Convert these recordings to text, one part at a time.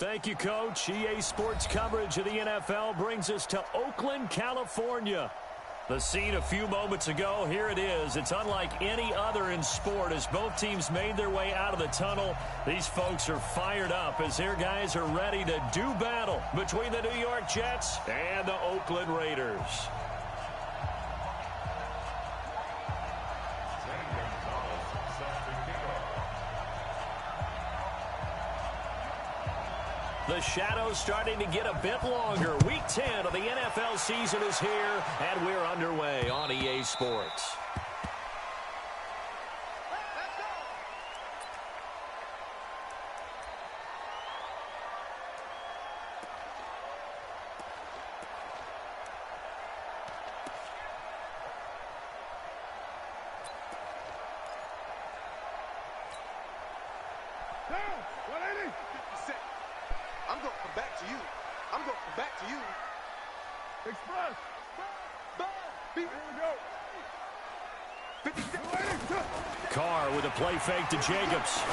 Thank you, Coach. EA Sports coverage of the NFL brings us to Oakland, California. The scene a few moments ago, here it is. It's unlike any other in sport as both teams made their way out of the tunnel. These folks are fired up as their guys are ready to do battle between the New York Jets and the Oakland Raiders. The shadow's starting to get a bit longer. Week 10 of the NFL season is here, and we're underway on EA Sports. Play fake to Jacobs. He's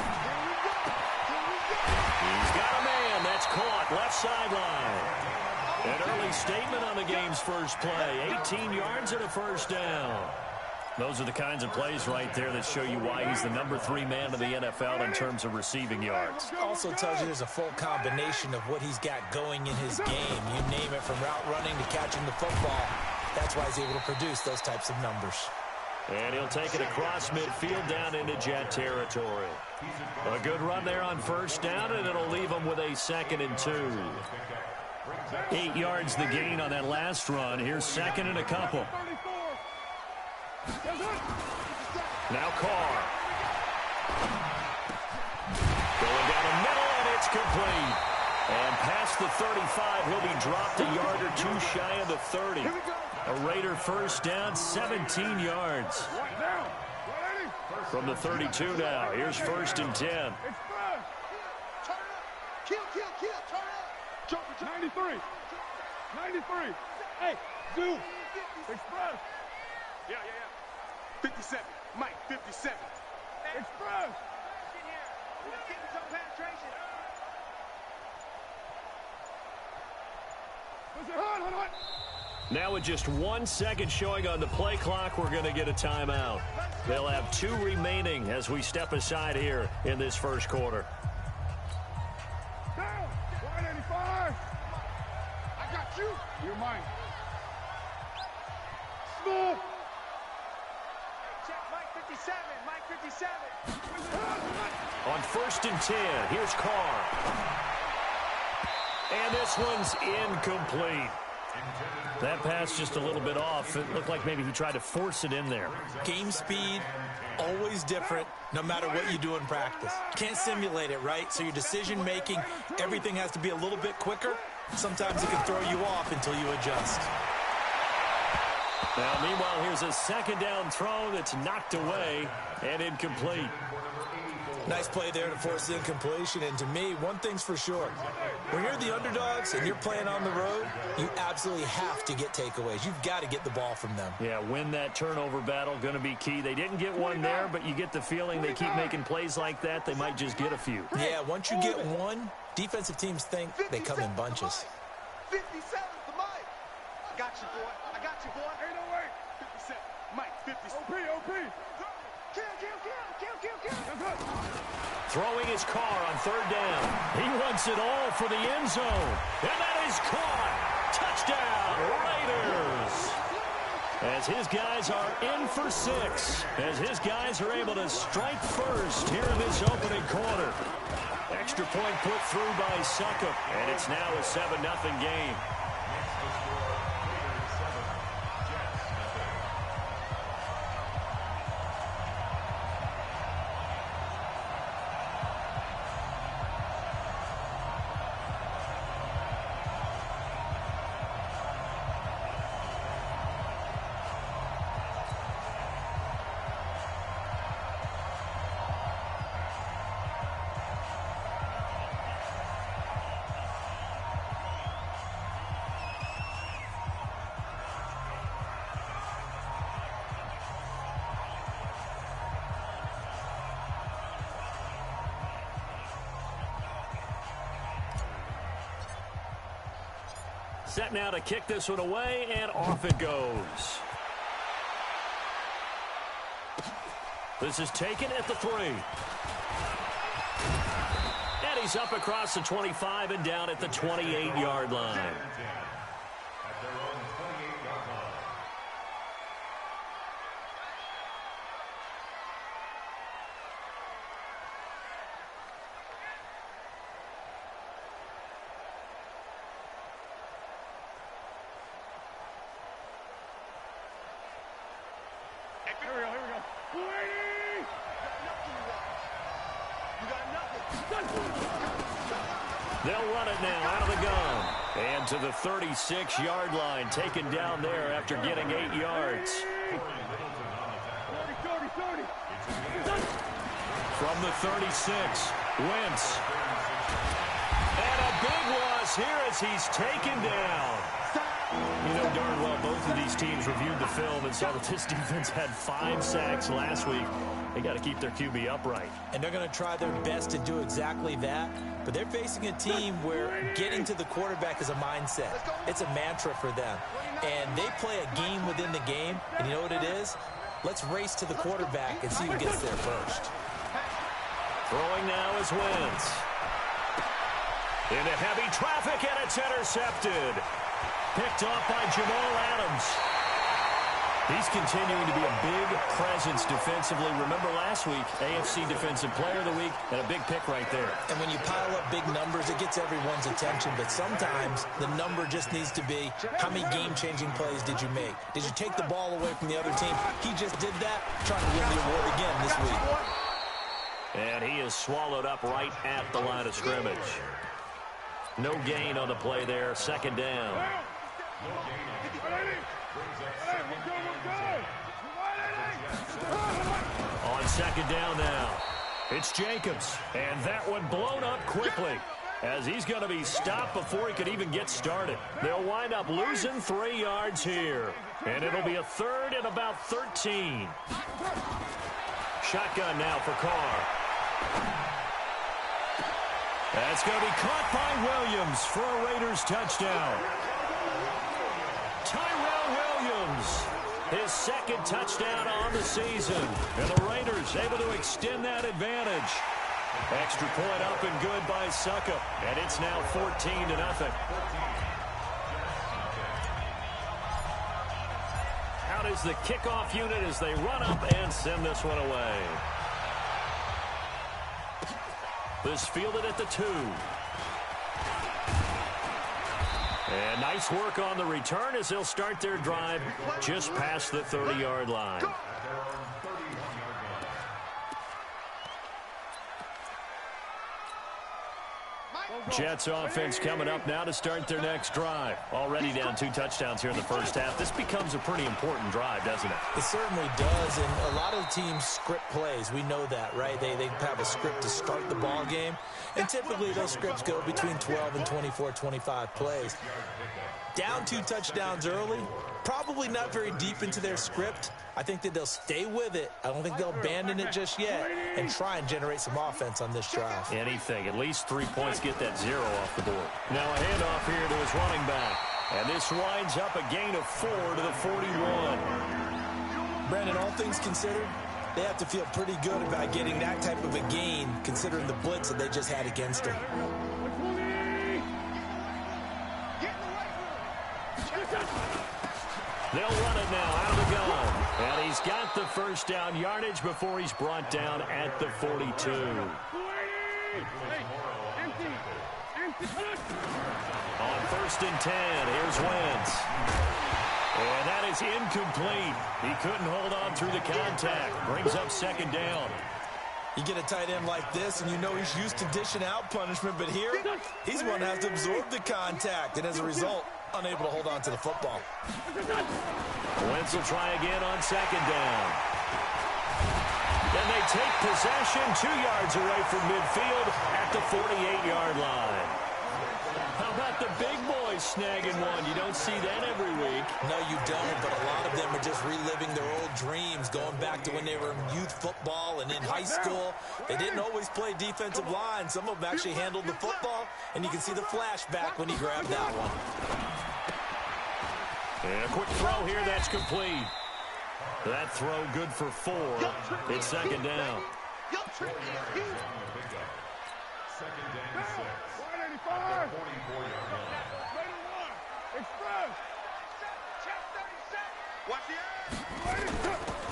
got a man. That's caught. Left sideline. An early statement on the game's first play. 18 yards and a first down. Those are the kinds of plays right there that show you why he's the number 3 man in the NFL in terms of receiving yards. Also tells you there's a full combination of what he's got going in his game. You name it, from route running to catching the football. That's why he's able to produce those types of numbers. And he'll take it across midfield down into Jet territory. A good run there on first down, and it'll leave him with a 2nd and 2. 8 yards the gain on that last run. Here's 2nd and a couple. Now Carr. Going down the middle, and it's complete. And past the 35, he'll be dropped a yard or two shy of the 30. A Raider first down, 17 yards. From the 32 now. Here's 1st and 10. Turn up. Kill. Turn up. Jump for 93. 93. Hey, Zoo. Express. Yeah. 57. Mike, 57. Express. Let's get some penetration. Hold. Now with just 1 second showing on the play clock, we're going to get a timeout. They'll have 2 remaining as we step aside here in this first quarter. Down. 185. I got you. You're mine. Smooth. Check Mike 57. Mike 57. On 1st and 10, here's Carr. And this one's incomplete. That pass just a little bit off. It looked like maybe he tried to force it in there. Game speed, always different, no matter what you do in practice. Can't simulate it, right? So your decision-making, everything has to be a little bit quicker. Sometimes it can throw you off until you adjust. Now, meanwhile, here's a 2nd down throw that's knocked away and incomplete. Nice play there to force the incompletion. And to me, one thing's for sure. When you're the underdogs and you're playing on the road, you absolutely have to get takeaways. You've got to get the ball from them. Yeah, win that turnover battle, going to be key. They didn't get one there, but you get the feeling they keep making plays like that, they might just get a few. Yeah, once you get one, defensive teams think they come in bunches. 57 to Mike. I got you, boy. Ain't no way. 57. Mike, 57. OP. Kill. Throwing his car on 3rd down. He wants it all for the end zone. And that is caught. Touchdown, Raiders. As his guys are in for 6. As his guys are able to strike first here in this opening quarter. Extra point put through by Succop. And it's now a 7-0 game. Set now to kick this one away, and off it goes. This is taken at the 3. And he's up across the 25 and down at the 28-yard line. They'll run it now out of the gun. And to the 36-yard line, taken down there after getting 8 yards. From the 36, Wentz. And a big loss here as he's taken down. You know darn well both of these teams reviewed the film and saw that this defense had 5 sacks last week. They got to keep their QB upright. And they're going to try their best to do exactly that. But they're facing a team where getting to the quarterback is a mindset. It's a mantra for them. And they play a game within the game. And you know what it is? Let's race to the quarterback and see who gets there first. Throwing now is Wentz. Into heavy traffic, and it's intercepted. Picked off by Jamal Adams. He's continuing to be a big presence defensively. Remember last week, AFC Defensive Player of the Week, and a big pick right there. And when you pile up big numbers, it gets everyone's attention. But sometimes the number just needs to be, how many game-changing plays did you make? Did you take the ball away from the other team? He just did that, trying to win the award again this week. And he is swallowed up right at the line of scrimmage. No gain on the play there, 2nd down. On second down now, it's Jacobs, and that one blown up quickly as he's going to be stopped before he could even get started. They'll wind up losing 3 yards here, and it'll be a third and about 13. Shotgun now for Carr. That's going to be caught by Williams for a Raiders touchdown. Tyrell Williams, his second touchdown on the season, and the Raiders able to extend that advantage. Extra point up and good by Suckup, and it's now 14-0. Out is the kickoff unit as they run up and send this one away. This fielded at the 2. And nice work on the return as they'll start their drive just past the 30-yard line. Jets offense coming up now to start their next drive. Already down 2 touchdowns here in the first half. This becomes a pretty important drive, doesn't it? It certainly does, and a lot of teams script plays. We know that, right? They have a script to start the ball game, and typically those scripts go between 12 and 24, 25 plays. Down 2 touchdowns early, probably not very deep into their script. I think that they'll stay with it. I don't think they'll abandon it just yet and try and generate some offense on this drive. Anything. At least 3 points, get that 0 off the board. Now a handoff here to his running back. And this winds up a gain of 4 to the 41. Brandon, all things considered, they have to feel pretty good about getting that type of a gain considering the blitz that they just had against them. They'll run it now out of the gun. And he's got the first down yardage before he's brought down at the 42. On 1st and 10, here's Wentz. And that is incomplete. He couldn't hold on through the contact. Brings up 2nd down. You get a tight end like this, and you know he's used to dishing out punishment, but here, he's one that has to absorb the contact, and as a result, unable to hold on to the football. Wentz will try again on 2nd down. Then they take possession 2 yards away from midfield at the 48-yard line. How about the big boys snagging one? You don't see that every week. No, you don't, but a lot of them are just reliving their old dreams, going back to when they were in youth football and in high school. They didn't always play defensive line. Some of them actually handled the football, and you can see the flashback when he grabbed that one. And a quick throw here, that's complete. That throw good for 4. It's 2nd down.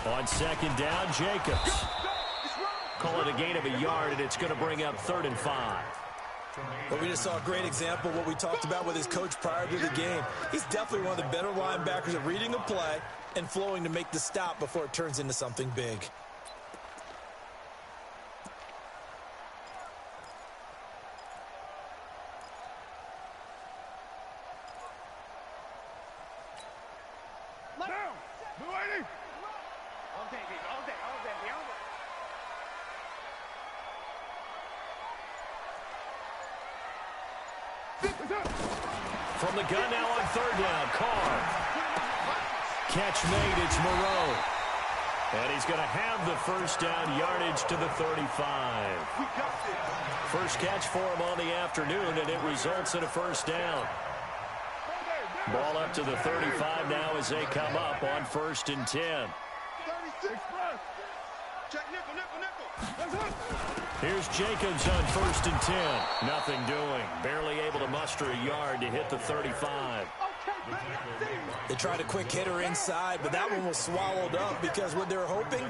On 2nd down, Jacobs. Call it a gain of a yard, and it's going to bring up 3rd and 5. But we just saw a great example of what we talked about with his coach prior to the game. He's definitely one of the better linebackers at reading a play and flowing to make the stop before it turns into something big. From the gun now on 3rd down, Carr. Catch made, it's Moreau. And he's going to have the first down yardage to the 35. First catch for him on the afternoon, and it results in a first down. Ball up to the 35 now as they come up on 1st and 10. Here's Jacobs on 1st and 10. Nothing doing. Barely able to muster a yard to hit the 35. They tried a quick hitter inside, but that one was swallowed up because what they're hoping,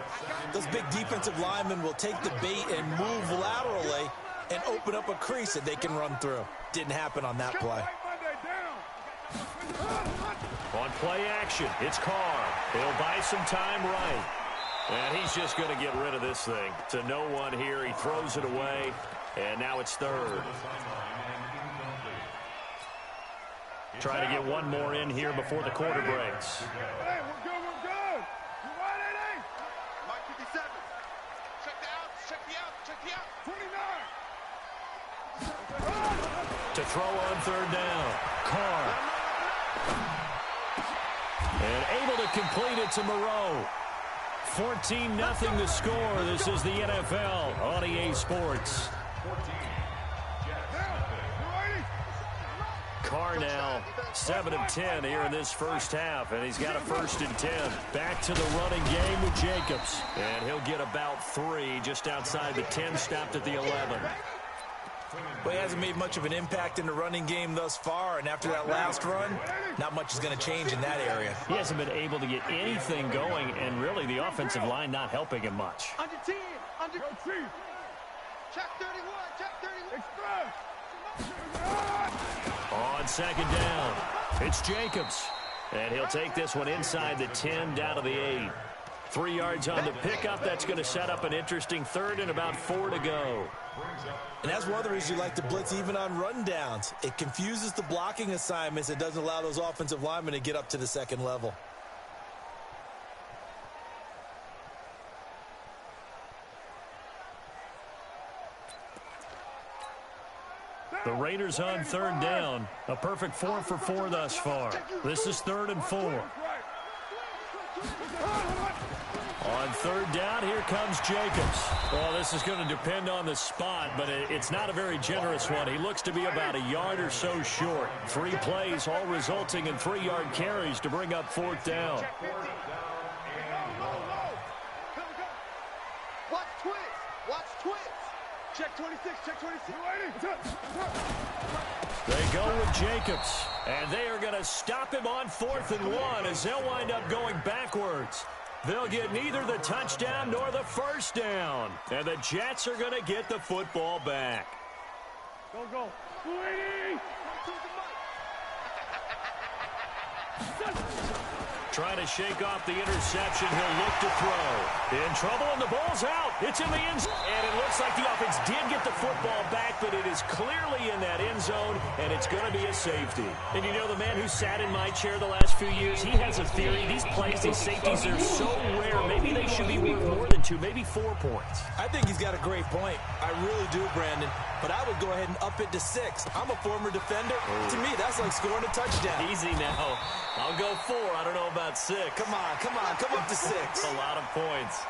those big defensive linemen will take the bait and move laterally and open up a crease that they can run through. Didn't happen on that play. On play action, it's Carr. He'll buy some time right. And he's just going to get rid of this thing. To no one here. He throws it away. And now it's 3rd. Trying to get one more in here before the quarter breaks. Hey, we're good, we're good. You right, Eddie? Mike 57. Check the outs, check the outs, check the outs. 29. To throw on third down. Carr. And able to complete it to Moreau. 14-0 the score. This is the NFL on EA Sports. Carr now 7 of 10 here in this first half, and he's got a 1st and 10. Back to the running game with Jacobs, and he'll get about 3 just outside the 10, stopped at the 11. Well, he hasn't made much of an impact in the running game thus far, and after that last run, not much is going to change in that area. He hasn't been able to get anything going, and really the offensive line not helping him much. Under 10, under 10. Check 31, check 31. Express. On second down, it's Jacobs, and he'll take this one inside the 10 down to the 8. 3 yards on the pickup. That's going to set up an interesting 3rd and about 4 to go. And that's one of the reasons you like to blitz even on rundowns. It confuses the blocking assignments. It doesn't allow those offensive linemen to get up to the second level. The Raiders on third down. A perfect 4 for 4 thus far. This is 3rd and 4. On third down, here comes Jacobs. Well, this is going to depend on the spot, but it's not a very generous one. He looks to be about a yard or so short. 3 plays, all resulting in 3-yard carries to bring up 4th down. Watch twist, watch twist. Check 26, check 26. They go with Jacobs, and they are going to stop him on 4th and 1 as they'll wind up going backwards. They'll get neither the touchdown nor the 1st down, and the Jets are going to get the football back. Go, go. 280. Trying to shake off the interception. He'll look to throw. In trouble, and the ball's out. It's in the end zone. And it looks like the offense did get the football back, but it is clearly in that end zone, and it's going to be a safety. And you know, the man who sat in my chair the last few years, he has a theory. These plays, these safeties, they're so rare. Maybe they should be worth more than 2, maybe 4 points. I think he's got a great point. I really do, Brandon. But I would go ahead and up it to 6. I'm a former defender. To me, that's like scoring a touchdown. Easy now. I'll go 4. I don't know about 6. Come on, come on, come up to 6. A lot of points.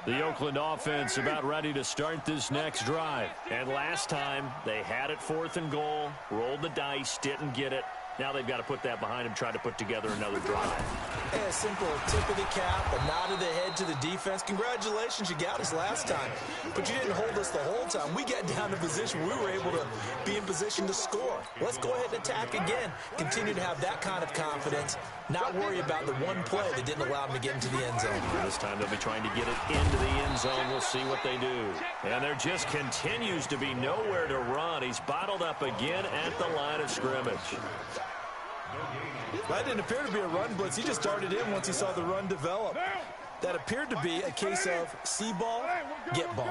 The Oakland offense about ready to start this next drive. And last time, they had it 4th and goal, rolled the dice, didn't get it. Now they've got to put that behind them, try to put together another drive. Hey, a simple tip of the cap, a nod of the head to the defense. Congratulations, you got us last time. But you didn't hold us the whole time. We got down to position. We were able to be in position to score. Let's go ahead and attack again. Continue to have that kind of confidence. Not worry about the one play that didn't allow them to get into the end zone. This time they'll be trying to get it into the end zone. We'll see what they do. And there just continues to be nowhere to run. He's bottled up again at the line of scrimmage. That didn't appear to be a run blitz. He just darted in once he saw the run develop. That appeared to be a case of see ball, get ball.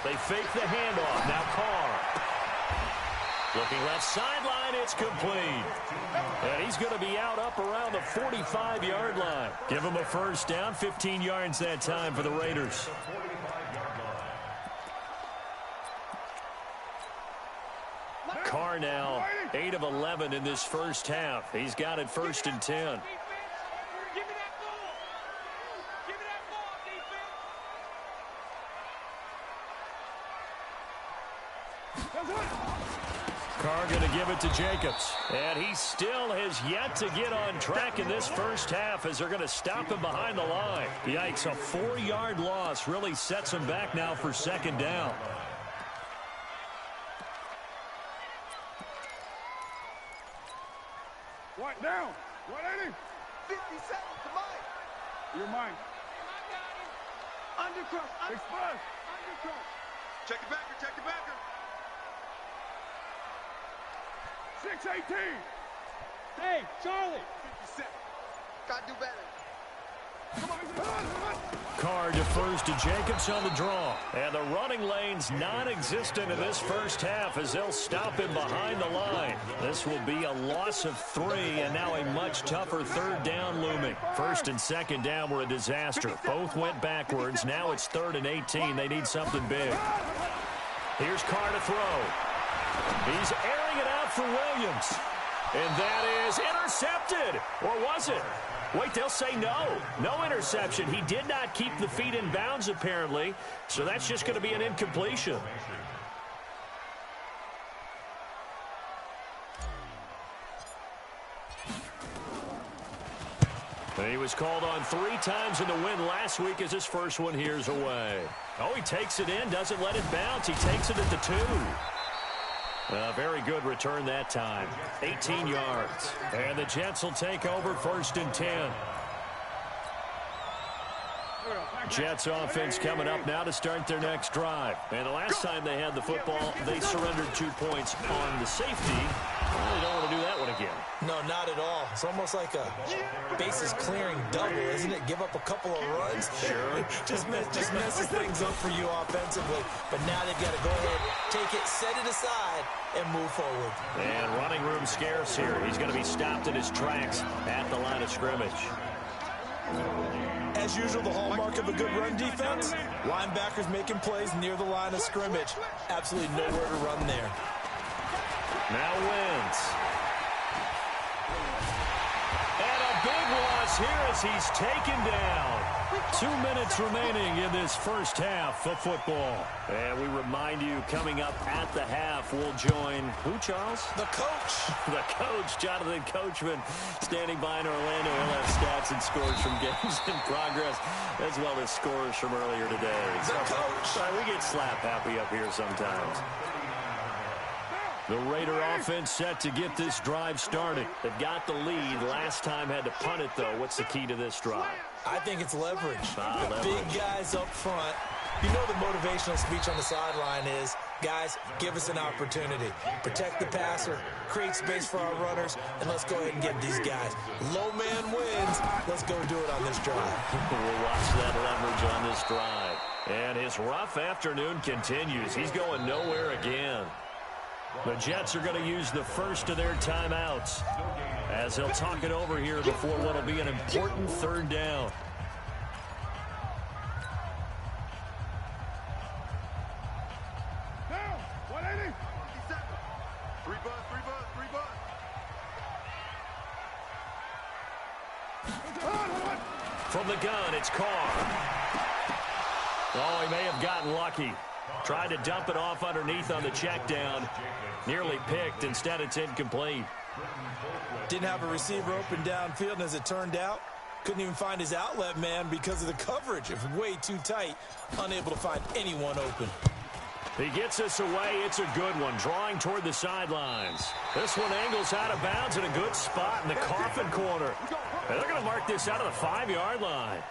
They fake the handoff. Now Carr. Looking left sideline, it's complete. And he's going to be out up around the 45-yard line. Give him a 1st down, 15 yards that time for the Raiders. Carr now 8 of 11 in this first half. He's got it 1st and 10. Carr going to give it to Jacobs. And he still has yet to get on track in this first half as they're going to stop him behind the line. Yikes, a 4-yard loss really sets him back now for 2nd down. What down? 180. 57 to Mike. You're mine. Undercross. Express. Undercross. Check the backer. Check the backer. 6-18. Hey, Charlie. 57. Gotta do better. Come on. Carr defers to Jacobs on the draw. And the running lane's non-existent in this first half as they'll stop him behind the line. This will be a loss of 3, and now a much tougher third down looming. First and second down were a disaster. Both went backwards. Now it's 3rd and 18. They need something big. Here's Carr to throw. He's airing it out for Williams. And that is intercepted. Or was it? Wait, they'll say no. No interception. He did not keep the feet in bounds, apparently. So that's just going to be an incompletion. He was called on 3 times in the win last week as his first one here's away. Oh, he takes it in, doesn't let it bounce. He takes it at the 2. Very good return that time. 18 yards. And the Jets will take over 1st and 10. Jets offense coming up now to start their next drive. And the last time they had the football, they surrendered 2 points on the safety. Well, they don't want to do that one again. No, not at all. It's almost like a bases clearing double, isn't it? Give up a couple of runs. Sure. just messes things up for you offensively. But now they've got to go ahead, take it, set it aside, and move forward. And running room scarce here. He's going to be stopped in his tracks at the line of scrimmage. As usual, the hallmark of a good run defense, linebackers making plays near the line of scrimmage. Absolutely nowhere to run there. Now wins. And a big loss here as he's taken down. 2 minutes remaining in this first half of football. And we remind you, coming up at the half, we'll join who, Charles? The coach. The coach, Jonathan Coachman, standing by in Orlando. He'll have stats and scores from games in progress, as well as scores from earlier today. The coach. We get slap happy up here sometimes. The Raider offense set to get this drive started. They've got the lead. Last time had to punt it, though. What's the key to this drive? I think it's leverage. Leverage. Big guys up front. You know the motivational speech on the sideline is, guys, give us an opportunity. Protect the passer, create space for our runners, and let's go ahead and get these guys. Low man wins. Let's go do it on this drive. We'll watch that leverage on this drive. And his rough afternoon continues. He's going nowhere again. The Jets are going to use the first of their timeouts as they'll talk it over here before what will be an important 3rd down. Now, 180. 3 bus. From the gun, it's Carr. Oh, he may have gotten lucky. Tried to dump it off underneath on the check down. Nearly picked. Instead, it's incomplete. Didn't have a receiver open downfield, and as it turned out, couldn't even find his outlet man because of the coverage. It was way too tight. Unable to find anyone open. He gets us away. It's a good one. Drawing toward the sidelines. This one angles out of bounds in a good spot in the coffin corner. And they're going to mark this out of the 5-yard line.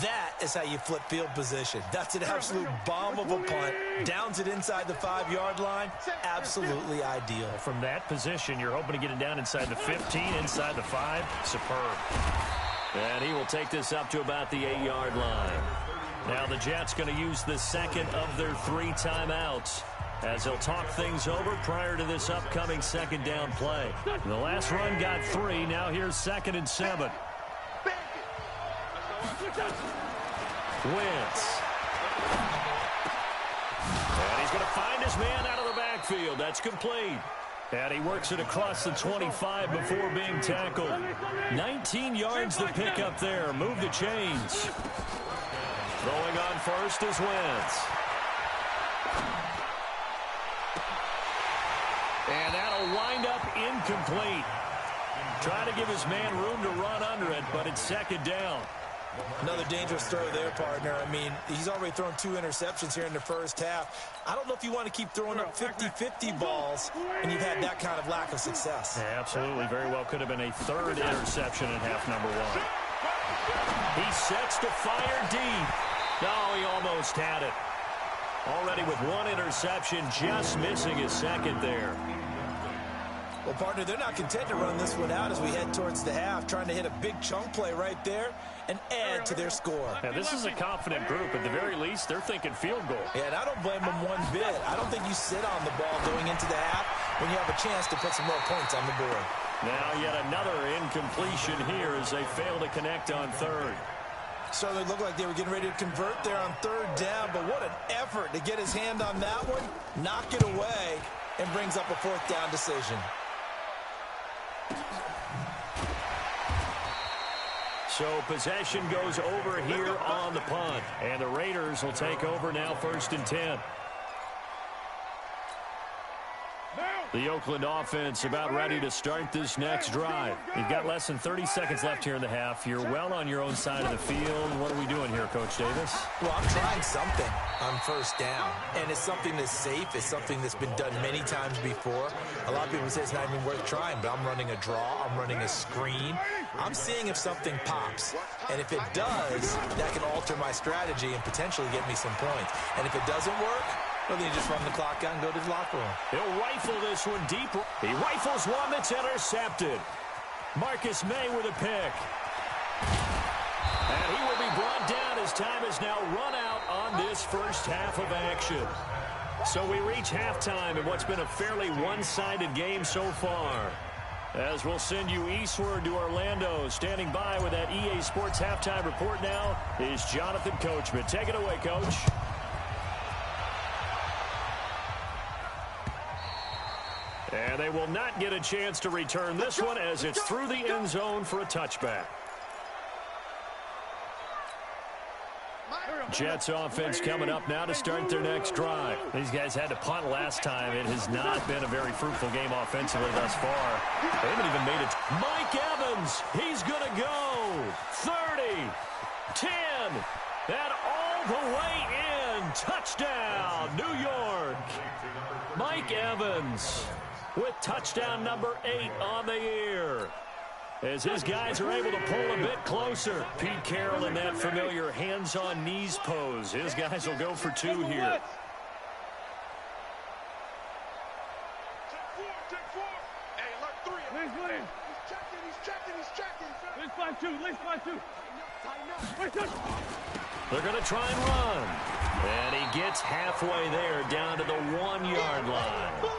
That is how you flip field position. That's an absolute bomb of a punt. Downs it inside the 5-yard line. Absolutely ideal. From that position, you're hoping to get it down inside the 15, inside the 5. Superb. And he will take this up to about the 8-yard line. Now the Jets going to use the second of their 3 timeouts as they'll talk things over prior to this upcoming 2nd down play. The last run got 3. Now here's 2nd and 7. Wentz. And he's going to find his man out of the backfield. That's complete. And he works it across the 25 before being tackled. 19 yards to pick up there. Move the chains. Throwing on first is Wentz. And that'll wind up incomplete. Trying to give his man room to run under it, but it's 2nd down. Another dangerous throw there, partner. I mean, he's already thrown 2 interceptions here in the first half. I don't know if you want to keep throwing up 50-50 balls when you've had that kind of lack of success. Yeah, absolutely. Very well could have been a 3rd interception in half number 1. He sets to fire deep. No, he almost had it. Already with 1 interception, just missing his 2nd there. Well, partner, they're not content to run this one out as we head towards the half, trying to hit a big chunk play right there and add to their score. Yeah, this is a confident group. At the very least, they're thinking field goal. Yeah, and I don't blame them one bit. I don't think you sit on the ball going into the half when you have a chance to put some more points on the board. Now yet another incompletion here as they fail to connect on third. Certainly looked like they were getting ready to convert there on third down, but what an effort to get his hand on that one, knock it away, and brings up a fourth down decision. So possession goes over here on the punt, and the Raiders will take over now 1st and 10. The Oakland offense about ready to start this next drive. You've got less than 30 seconds left here in the half. You're well on your own side of the field. What are we doing here, Coach Davis? Well, I'm trying something on first down, and it's something that's safe. It's something that's been done many times before. A lot of people say it's not even worth trying, but I'm running a draw. I'm running a screen. I'm seeing if something pops, and if it does, that can alter my strategy and potentially get me some points. And if it doesn't work, well, then you just run the clock out and go to the locker room. He'll rifle this one deep. He rifles one that's intercepted. Marcus May with a pick. And he will be brought down as time is now run out on this first half of action. So we reach halftime in what's been a fairly one-sided game so far. As we'll send you eastward to Orlando. Standing by with that EA Sports halftime report now is Jonathan Coachman. Take it away, Coach. And they will not get a chance to return this one as it's through the end zone for a touchback. Jets offense coming up now to start their next drive. These guys had to punt last time. It has not been a very fruitful game offensively thus far. They haven't even made it. Mike Evans, he's going to go. 30, 10, and all the way in. Touchdown, New York. Mike Evans with touchdown number 8 on the year. As his guys are able to pull a bit closer. Pete Carroll in that familiar hands-on knees pose. His guys will go for 2 here. They're going to try and run. And he gets halfway there down to the 1-yard line.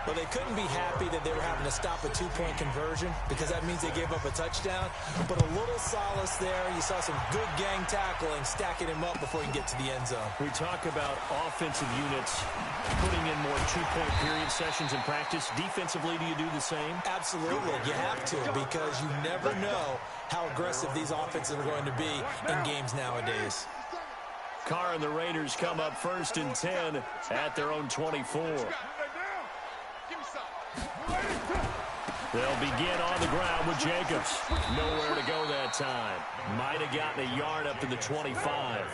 Well, they couldn't be happy that they were having to stop a 2-point conversion because that means they gave up a touchdown. But a little solace there. You saw some good gang tackling, stacking him up before he can get to the end zone. We talk about offensive units putting in more 2-point period sessions in practice. Defensively, do you do the same? Absolutely. You have to because you never know how aggressive these offenses are going to be in games nowadays. Carr and the Raiders come up 1st and 10 at their own 24. They'll begin on the ground with Jacobs. Nowhere to go that time. Might have gotten a yard up to the 25.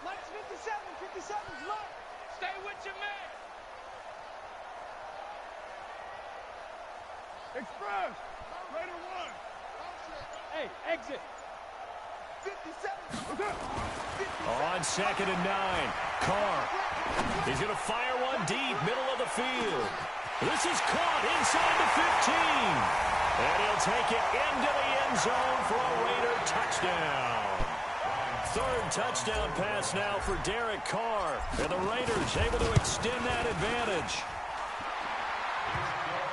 Lights 57, 57's low. Stay with your man. Express. Raider 1. Hey, exit. 57. On 2nd and 9. Carr. He's going to fire one deep, middle of the field. This is caught inside the 15. And he'll take it into the end zone for a Raider touchdown. 3rd touchdown pass now for Derek Carr. And the Raiders able to extend that advantage.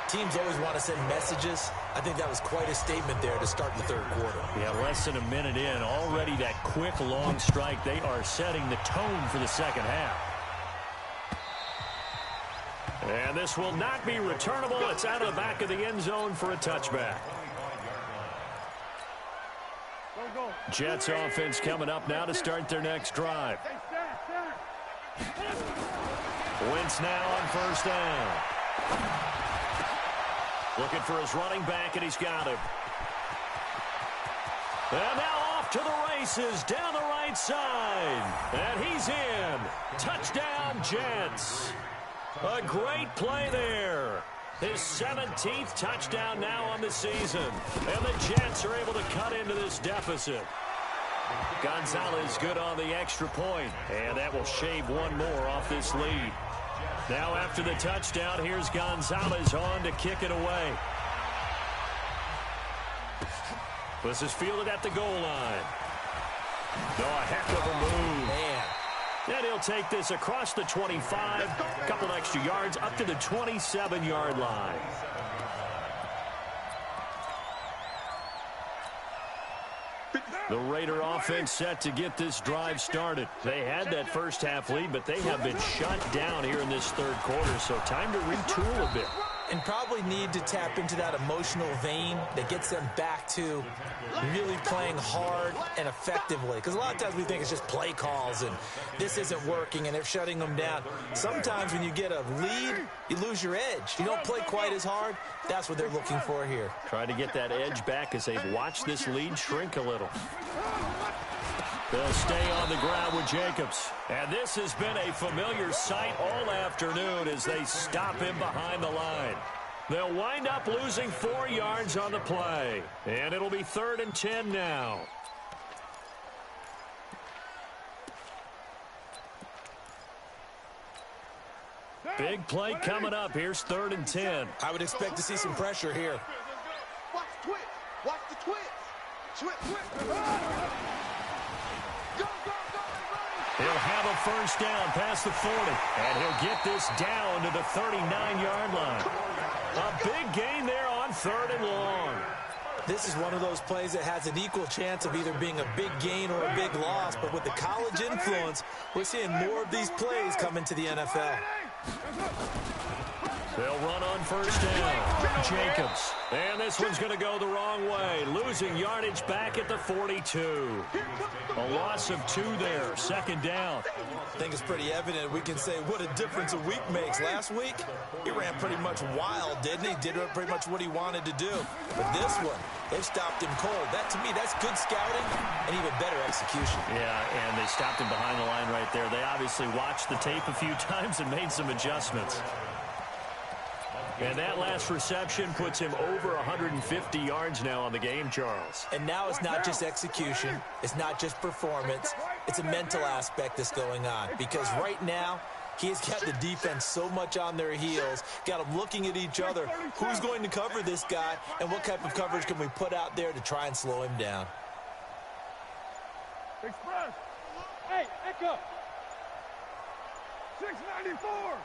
Teams always want to send messages. I think that was quite a statement there to start the 3rd quarter. Yeah, less than a minute in. Already that quick, long strike. They are setting the tone for the 2nd half. And this will not be returnable. It's out of the back of the end zone for a touchback. Jets offense coming up now to start their next drive. Wentz now on 1st down. Looking for his running back, and he's got him. And now off to the races down the right side. And he's in. Touchdown, Jets. A great play there. His 17th touchdown now on the season. And the Jets are able to cut into this deficit. Gonzalez good on the extra point. And that will shave one more off this lead. Now after the touchdown, here's Gonzalez on to kick it away. This is fielded at the goal line. Oh, a heck of a move. Man. And he'll take this across the 25, a couple extra yards, up to the 27-yard line. The Raider offense set to get this drive started. They had that first half lead, but they have been shut down here in this third quarter, so time to retool a bit. And probably need to tap into that emotional vein that gets them back to really playing hard and effectively. Because a lot of times we think it's just play calls and this isn't working and they're shutting them down. Sometimes when you get a lead, you lose your edge. You don't play quite as hard. That's what they're looking for here. Try to get that edge back as they've watched this lead shrink a little. They'll stay on the ground with Jacobs. And this has been a familiar sight all afternoon as they stop him behind the line. They'll wind up losing 4 yards on the play. And it'll be 3rd and 10 now. Big play coming up. Here's 3rd and 10. I would expect to see some pressure here. Watch the twitch. Watch the twitch. Twitch. Go, go, go. He'll have a first down past the 40. And he'll get this down to the 39-yard line. A big gain there on 3rd and long. This is one of those plays that has an equal chance of either being a big gain or a big loss. But with the college influence, we're seeing more of these plays come into the NFL. They'll run on first down. Jacobs. And this one's going to go the wrong way. Losing yardage back at the 42. A loss of 2 there. 2nd down. I think it's pretty evident. We can say what a difference a week makes. Last week, he ran pretty much wild, didn't he? Did pretty much what he wanted to do. But this one, they stopped him cold. That, to me, that's good scouting and even better execution. Yeah, and they stopped him behind the line right there. They obviously watched the tape a few times and made some adjustments. And that last reception puts him over 150 yards now on the game, Charles. And now it's not just execution. It's not just performance. It's a mental aspect that's going on. Because right now, he's got the defense so much on their heels, got them looking at each other. Who's going to cover this guy, and what type of coverage can we put out there to try and slow him down? Express. Hey, Echo. 694.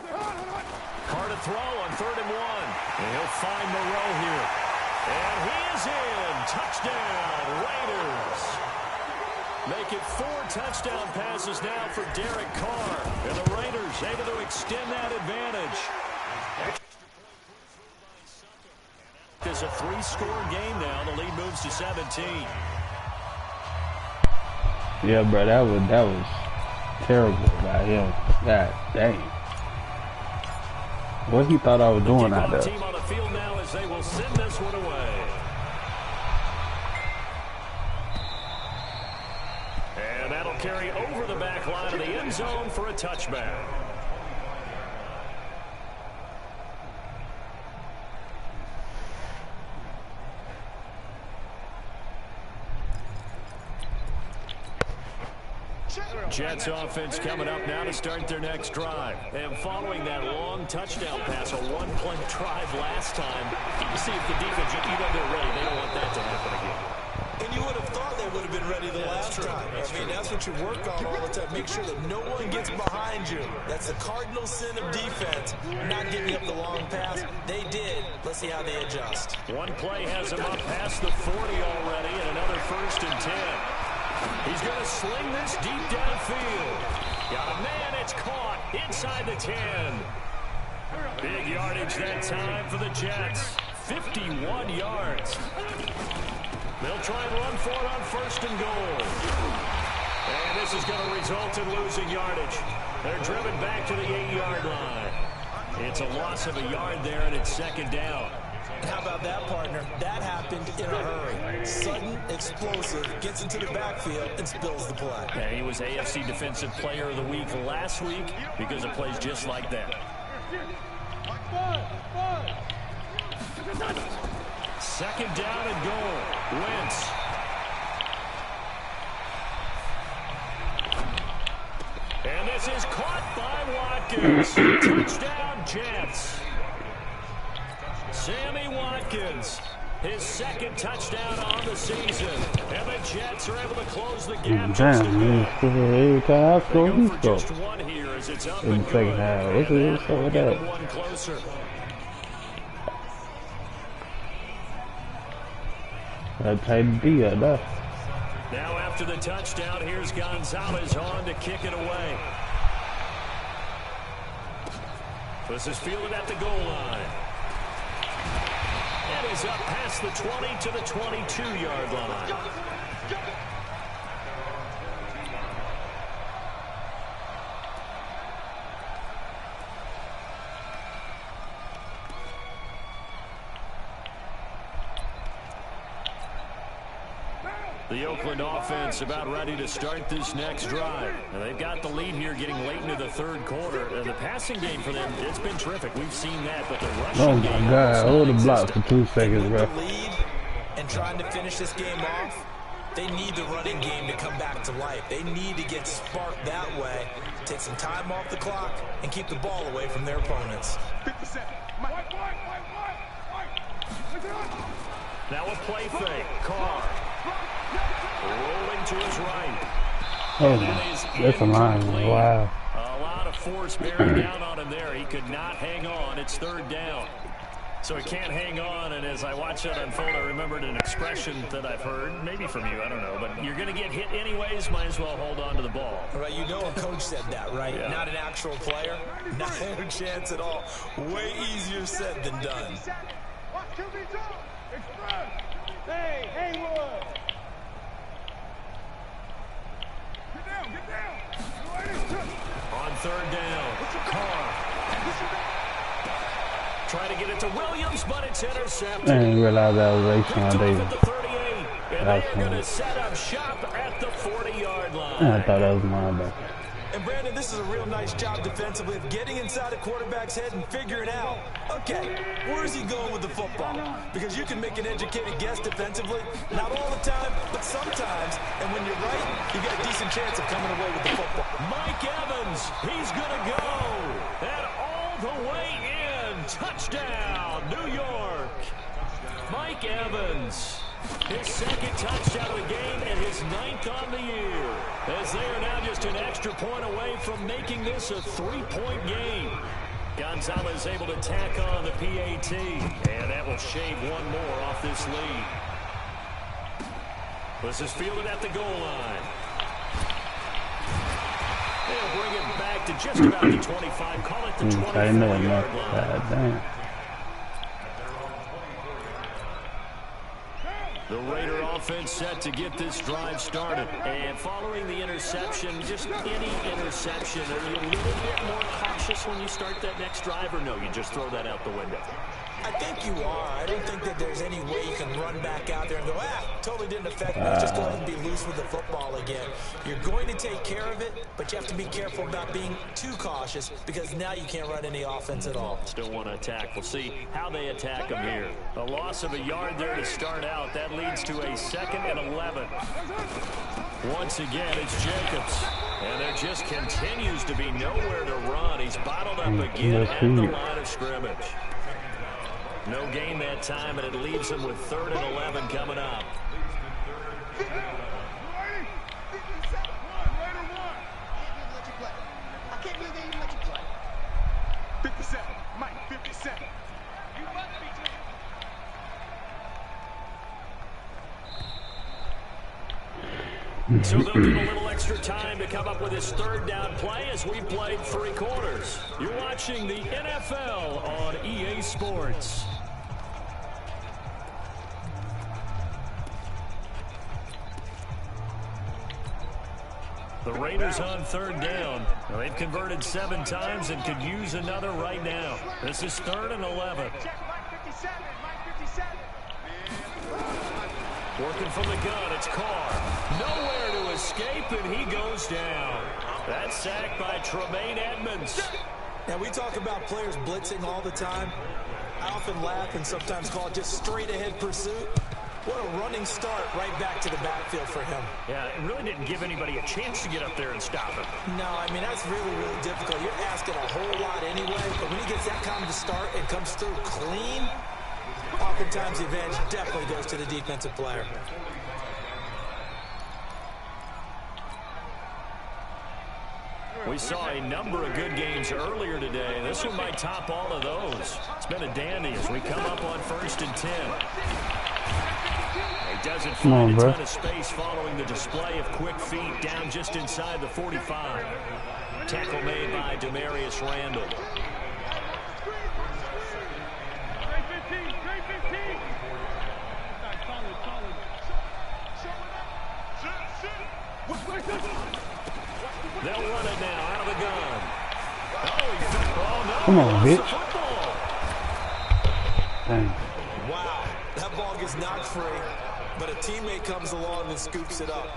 Hard to throw on 3rd and 1. And he'll find Moreau here. And he is in. Touchdown, Raiders. Make it 4 touchdown passes now for Derek Carr. And the Raiders able to extend that advantage. It's a 3-score game now. The lead moves to 17. Yeah, bro, that was terrible by him. God dang. What he thought I was doing out there. Team on the field now as they will send this one away. And that'll carry over the back line of the end zone for a touchback. Jets offense coming up now to start their next drive. And following that long touchdown pass, a one-play drive last time, you see if the defense, they're ready. They don't want that to happen again. And you would have thought they would have been ready the last time. I mean, that's what you work on all the time. Make sure that no one gets behind you. That's the cardinal sin of defense, not giving up the long pass. They did. Let's see how they adjust. One play has them up past the 40 already, and another 1st and 10. He's going to sling this deep downfield. Got a man, it's caught inside the 10. Big yardage that time for the Jets. 51 yards. They'll try and run for it on 1st and goal. And this is going to result in losing yardage. They're driven back to the 8-yard line. It's a loss of a yard there, and it's 2nd down. How about that, partner? That happened in a hurry. Sudden, explosive, gets into the backfield and spills the play. Yeah, he was AFC Defensive Player of the Week last week because of plays just like that. Second down and goal. Wentz. And this is caught by Watkins. Touchdown, Jets. Sammy Watkins, his second touchdown on the season. And the Jets are able to close the gap. Damn, every time I score, he scores. Just one here as it's up In the second half. What's up with that? One closer. That tight D up there. Now after the touchdown, here's Gonzalez on to kick it away. This is fielded at the goal line. And he's up past the 20 to the 22-yard line. The Oakland offense about ready to start this next drive. Now they've got the lead here getting late into the third quarter. The passing game for them, it's been terrific. We've seen that, but the rushing game... Oh my God, hold the block for 2 seconds, bro. The lead and trying to finish this game off, they need the running game to come back to life. They need to get sparked that way, take some time off the clock, and keep the ball away from their opponents. 57. Now a play fake. Carr. Rolling to his right. Oh, that's a line. Wow. A lot of force bearing down on him there. He could not hang on. It's third down. So he can't hang on, and as I watch that unfold, I remembered an expression that I've heard, maybe from you, I don't know, but you're going to get hit anyways, might as well hold on to the ball. Right, you know a coach said that, right? Yeah. Not an actual player. Not a chance at all. Way easier said than done. Hey, Haywood! Get down! On third down, Carr. Trying to get it to Williams, but it's intercepted. I didn't realize that was Rachel Picked off Davis. at the 38, and they are going to set up shop at the 40-yard line. I thought that was mine, though. And Brandon, this is a real nice job defensively of getting inside a quarterback's head and figuring out, okay, where is he going with the football? Because you can make an educated guess defensively, not all the time, but sometimes. And when you're right, you got a decent chance of coming away with the football. Mike Evans, he's going to go. And all the way in. Touchdown, New York. Mike Evans. His second touchdown of the game and his 9th on the year. As they are now just an extra point away from making this a 3-point game. Gonzalez able to tack on the PAT. And that will shave one more off this lead. This is fielded at the goal line. They'll bring it back to just about the 25. Call it the 24-yard line. Damn. The Raider offense set to get this drive started. And following the interception, just any interception, are you a little bit more cautious when you start that next drive, or no, you just throw that out the window? I think you are. I don't think that there's any way you can run back out there and go, totally didn't affect me. Just go ahead and be loose with the football again. You're going to take care of it, but you have to be careful about being too cautious because now you can't run any offense at all. Still want to attack. We'll see how they attack them here. A loss of a yard there to start out. That leads to a 2nd and 11. Once again, it's Jacobs. And there just continues to be nowhere to run. He's bottled up again at the line of scrimmage. No gain that time, and it leaves him with 3rd and 11 coming up. I can't believe they even let you play. 57, Mike, 57. You must be So they'll get a little extra time to come up with his 3rd down play as we played 3 quarters. You're watching the NFL on EA Sports. The Raiders on 3rd down. Now, they've converted 7 times and could use another right now. This is 3rd and 11. Working from the gun, it's Carr. Nowhere to escape, and he goes down. That's sacked by Tremaine Edmonds. Now, we talk about players blitzing all the time. I often laugh and sometimes call it just straight-ahead pursuit. What a running start right back to the backfield for him. Yeah, it really didn't give anybody a chance to get up there and stop him. No, I mean, that's really, really difficult. You're asking a whole lot anyway, but when he gets that kind of a start and comes through clean, oftentimes the advantage definitely goes to the defensive player. We saw a number of good games earlier today. This one might top all of those. It's been a dandy as we come up on 1st and 10. He doesn't find a ton of space following the display of quick feet down just inside the 45. Tackle made by Demarius Randall. They'll run it now out of the gun. Oh, no. Come on, bitch. Dang. Wow, that ball gets knocked free, but a teammate comes along and scoops it up.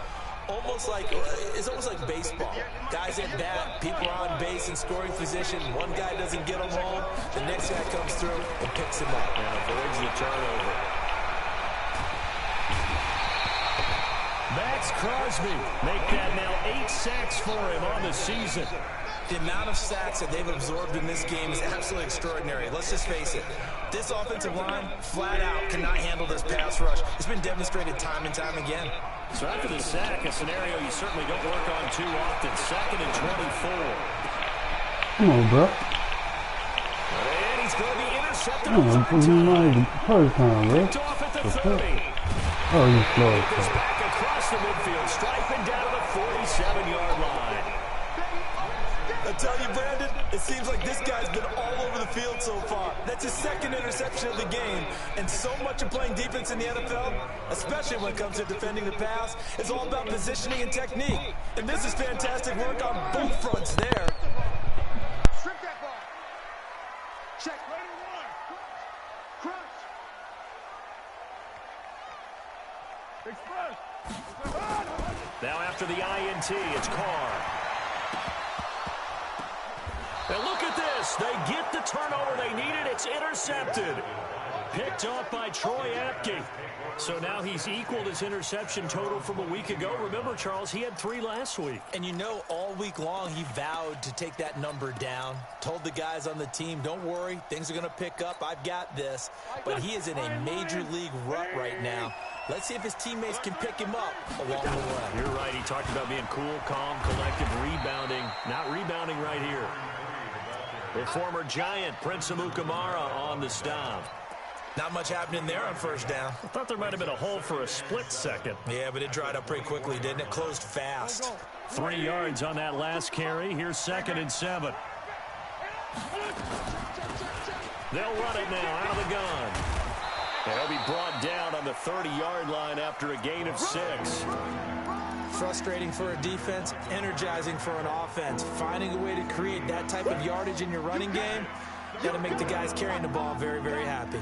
It's almost like baseball. Guys at bat, people are on base in scoring position. One guy doesn't get them home. The next guy comes through and picks him up. And avoids the turnover. Max Crosby make that now 8 sacks for him on the season. The amount of sacks that they've absorbed in this game is absolutely extraordinary. Let's just face it. This offensive line, flat out, cannot handle this pass rush. It's been demonstrated time and time again. So after the sack, a scenario you certainly don't work on too often. 2nd and 24. Come on, bro. And he's going to be intercepted. Come on, put him on the first time, bro. Picked off at the 30. Oh, he's slow. Goes back across the midfield stripe and down to the 47-yard line. I tell you, Brandon, it seems like this guy's been all over the field so far. That's his 2nd interception of the game. And so much of playing defense in the NFL, especially when it comes to defending the pass, is all about positioning and technique. And this is fantastic work on both fronts there. Strip that ball. Check. Ready to run. Crunch. Express. Now after the INT, it's Carr. And look at this. They get the turnover they needed. It's intercepted. Picked off by Troy Apke. So now he's equaled his interception total from a week ago. Remember, Charles, he had 3 last week. And you know, all week long he vowed to take that number down. Told the guys on the team, don't worry, things are going to pick up. I've got this. But he is in a major league rut right now. Let's see if his teammates can pick him up along the way. You're right. He talked about being cool, calm, collective, rebounding. Not rebounding right here. The former Giant, Prince Amukamara, on the stop. Not much happening there on 1st down. I thought there might have been a hole for a split second. Yeah, but it dried up pretty quickly, didn't it? Closed fast. 3 yards on that last carry. Here's 2nd and 7. They'll run it now out of the gun. And he'll be brought down on the 30-yard line after a gain of 6. Frustrating for a defense, energizing for an offense. Finding a way to create that type of yardage in your running game, got to make the guys carrying the ball very, very happy.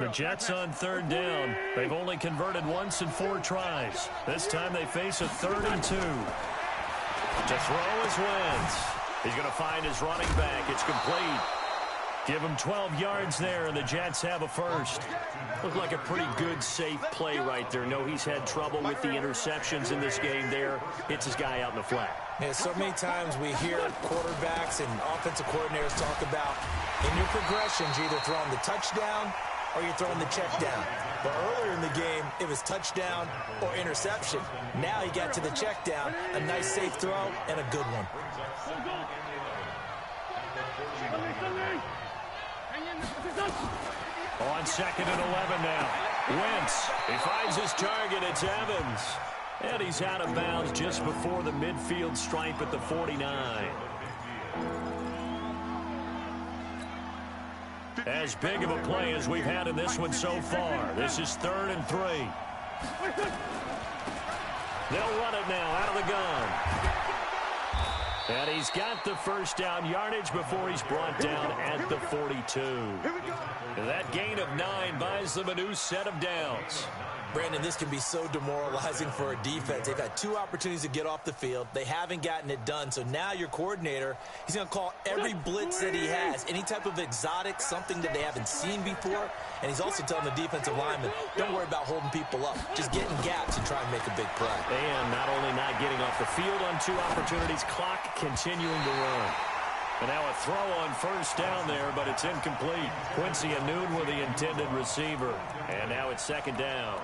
The Jets on 3rd down. They've only converted once in 4 tries. This time they face a 3rd and 2. To throw is Wentz. He's going to find his running back. It's complete. Give him 12 yards there, and the Jets have a first. Looked like a pretty good, safe play right there. No, he's had trouble with the interceptions in this game there. Hits his guy out in the flat. Yeah, so many times we hear quarterbacks and offensive coordinators talk about in your progressions, you're either throwing the touchdown or you're throwing the check down. But earlier in the game, it was touchdown or interception. Now he got to the check down, a nice safe throw, and a good one. On 2nd and 11 now. Wentz, he finds his target. It's Evans. And he's out of bounds just before the midfield stripe at the 49. As big of a play as we've had in this one so far. This is 3rd and 3. They'll run it now out of the gun. And he's got the 1st down yardage before he's brought down at the 42. That gain of 9 buys them a new set of downs. Brandon, this can be so demoralizing for a defense. They've had 2 opportunities to get off the field. They haven't gotten it done. So now your coordinator, he's going to call every blitz that he has, any type of exotic, something that they haven't seen before. And he's also telling the defensive lineman, don't worry about holding people up. Just get in gaps and try and make a big play. And not only not getting off the field on 2 opportunities, clock continuing to run. And now a throw on first down there, but it's incomplete. Quincy Anoon with the intended receiver. And now it's 2nd down.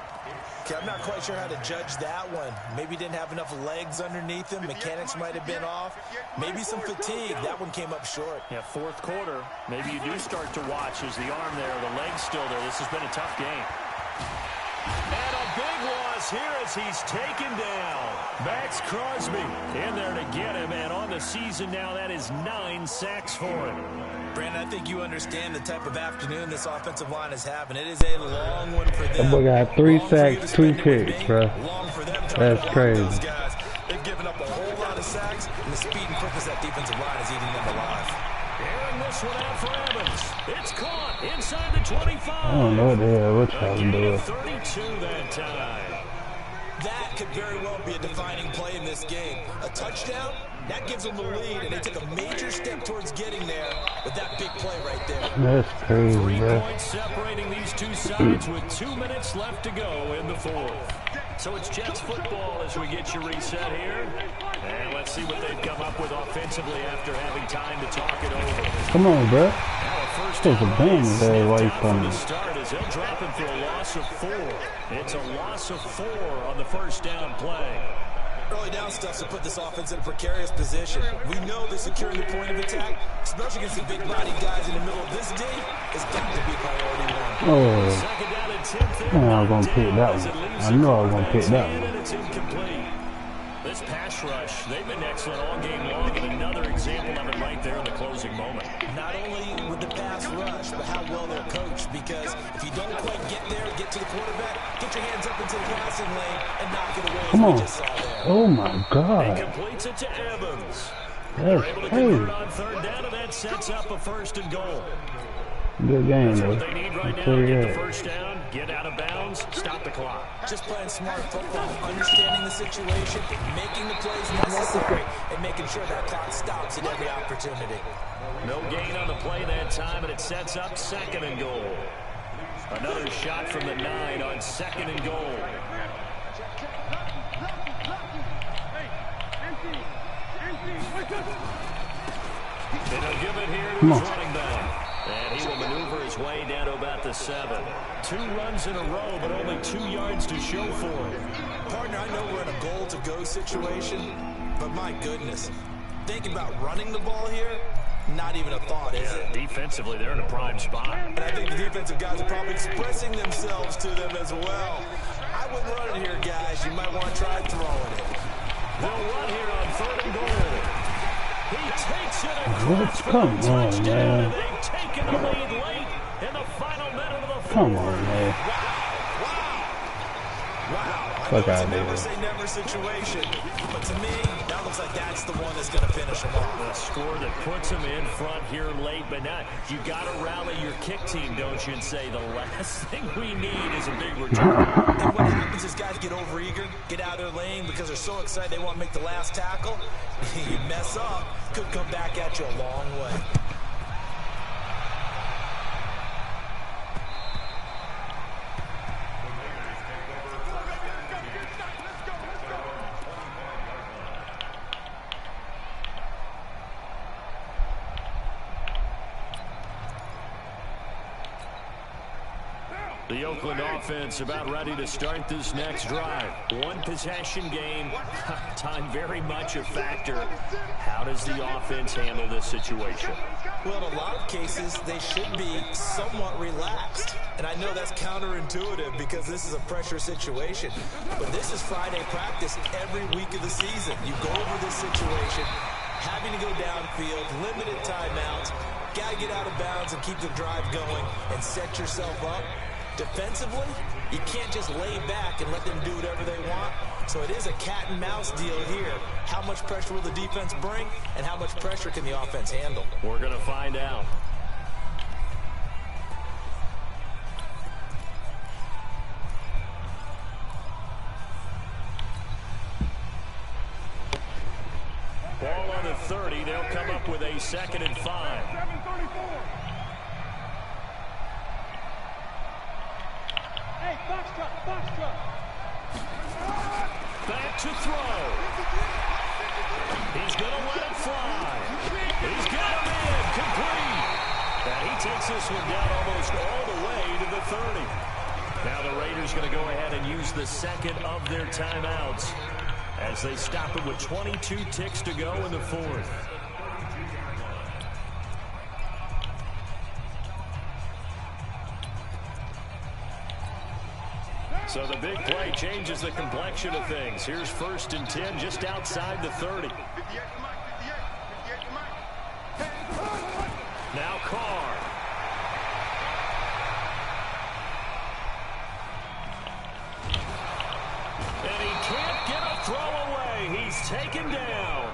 Okay, I'm not quite sure how to judge that one. Maybe didn't have enough legs underneath him. Mechanics might have been off. Maybe some fatigue. That one came up short. Yeah, 4th quarter. Maybe you do start to watch as the arm there, the leg's still there. This has been a tough game. And a big loss here as he's taken down. Max Crosby in there to get him, and on the season now, that is 9 sacks for him. Brandon, I think you understand the type of afternoon this offensive line is having. It is a long one for them. That boy got 3 sacks, 2 picks, bro. That's crazy. They've given up a whole lot of sacks, and the speed and quickness of that defensive line is eating them alive. And this one out for Evans. It's caught inside the 25. I don't know what the hell we're trying to do. 32 that time. That could very well be a defining play in this game. A touchdown, that gives them the lead, and they took a major step towards getting there with that big play right there. That's crazy, 3 bro. points separating these 2 sides with 2 minutes left to go in the 4th. So it's Jets football as we get you reset here. And let's see what they've come up with offensively after having time to talk it over. Come on, bro. First There's a bang there away from the start as he'll drop him for a loss of 4. It's a loss of 4 on the first down play. Early down stuff to put this offense in a precarious position. We know that securing the point of attack, especially against the big-bodied guys in the middle of this day, has got to be priority 1. Oh, Second down and 10th. I was going to pick that one. I knew I was going to pick that one. And it's incomplete. This pass rush, they've been excellent all game long, and another example of it right there in the closing moment. Not only with the pass rush, but how well they're coached, because if you don't quite get there, get to the quarterback, get your hands up into the passing lane, and knock it away. Come on. Just saw there. Oh, my God. He completes it to Evans. That's Able to crazy. convert on 3rd down, and that sets up a 1st and goal. Good game, That's though. what they need right now to get the first down, get out of bounds, stop the clock. Just playing smart football, understanding the situation, making the plays necessary, and making sure that clock stops at every opportunity. No gain on the play that time, and it sets up 2nd and goal. Another shot from the 9 on 2nd and goal. And he'll give it here to his running back. And he will maneuver his way down to about the 7. 2 runs in a row, but only 2 yards to show for him. Partner, I know we're in a goal-to-go situation, but my goodness, thinking about running the ball here, not even a thought, is it? Defensively, they're in a prime spot. And I think the defensive guys are probably expressing themselves to them as well. I wouldn't run it here, guys. You might want to try throwing it. They'll run here on 3rd and goal. He takes it across for Come the on, touchdown, man. and they've taken the lead late in the final minute of the 4th. Come on, man. Wow. Fuck I know it's out a there. never-say-never situation, but to me, that looks like that's the one that's going to finish them off. A score that puts them in front here late, but not. You got to rally your kick team, don't you, and say the last thing we need is a big return. And what happens is guys get overeager, get out of their lane because they're so excited they want to make the last tackle. You mess up, could come back at you a long way. The Oakland offense about ready to start this next drive. 1 possession game. Time very much a factor. How does the offense handle this situation? Well, in a lot of cases, they should be somewhat relaxed. And I know that's counterintuitive because this is a pressure situation. But this is Friday practice every week of the season. You go over this situation, having to go downfield, limited timeouts, got to get out of bounds and keep the drive going and set yourself up. Defensively, you can't just lay back and let them do whatever they want. So it is a cat and mouse deal here. How much pressure will the defense bring, and how much pressure can the offense handle? We're going to find out. Ball on the 30. They'll come up with a 2nd and 5. Hey, box truck. Back to throw. He's going to let it fly. He's got him in. Complete. And he takes this one down almost all the way to the 30. Now the Raiders going to go ahead and use the 2nd of their timeouts as they stop it with 22 ticks to go in the 4th. So the big play changes the complexion of things. Here's 1st and 10 just outside the 30. Now Carr. And he can't get a throw away. He's taken down.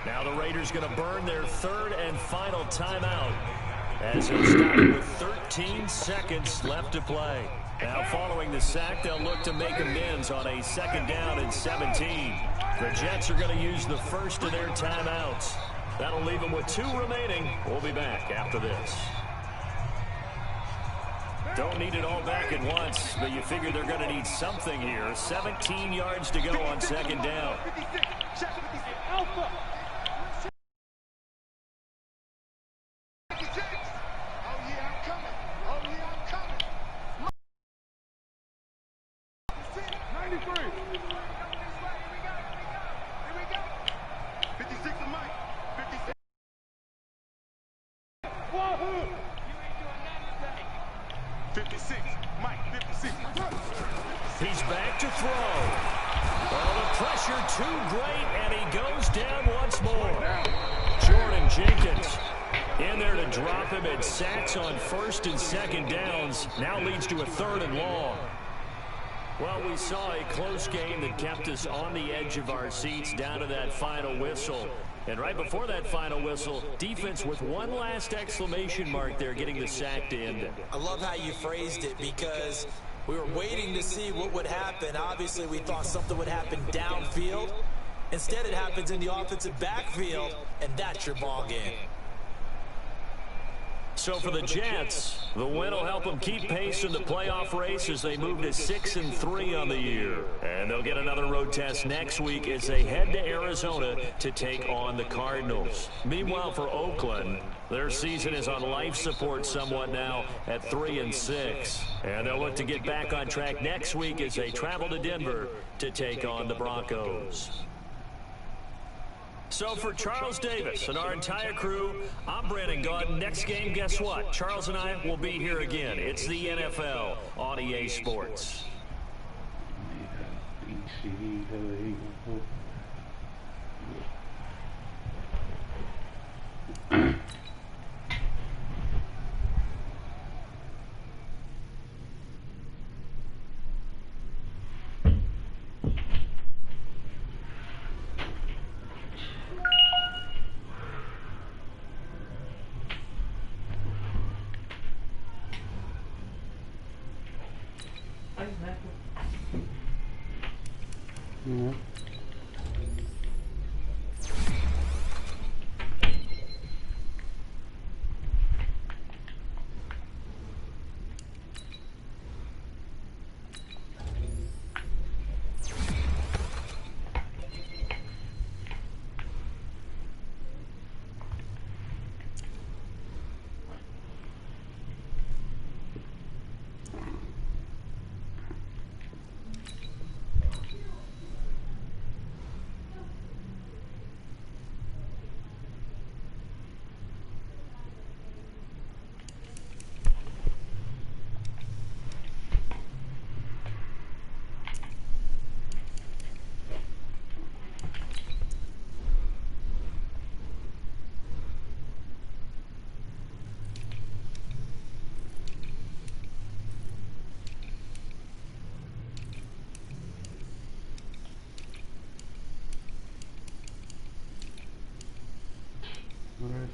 Now the Raiders going to burn their 3rd and final timeout as they stop with 13 seconds left to play. Now following the sack, they'll look to make amends on a 2nd down and 17. The Jets are going to use the 1st of their timeouts. That'll leave them with 2 remaining. We'll be back after this. Don't need it all back at once, but you figure they're going to need something here. 17 yards to go on 2nd down. Alpha. He's back to throw. Oh, the pressure too great, and he goes down once more. Jordan Jenkins in there to drop him, and sacks on 1st and 2nd downs. Now leads to a 3rd and long. Well, we saw a close game that kept us on the edge of our seats down to that final whistle. And right before that final whistle, defense with one last exclamation mark there, getting the sack to end it. I love how you phrased it, because we were waiting to see what would happen. Obviously, we thought something would happen downfield. Instead, it happens in the offensive backfield, and that's your ball game. So for the Jets, the win will help them keep pace in the playoff race as they move to 6-3 on the year. And they'll get another road test next week as they head to Arizona to take on the Cardinals. Meanwhile, for Oakland, their season is on life support somewhat now at 3-6. And they'll look to get back on track next week as they travel to Denver to take on the Broncos. So for Charles Davis and our entire crew, I'm Brandon Gaudin. Next game, guess what? Charles and I will be here again. It's the NFL on EA Sports. Yeah.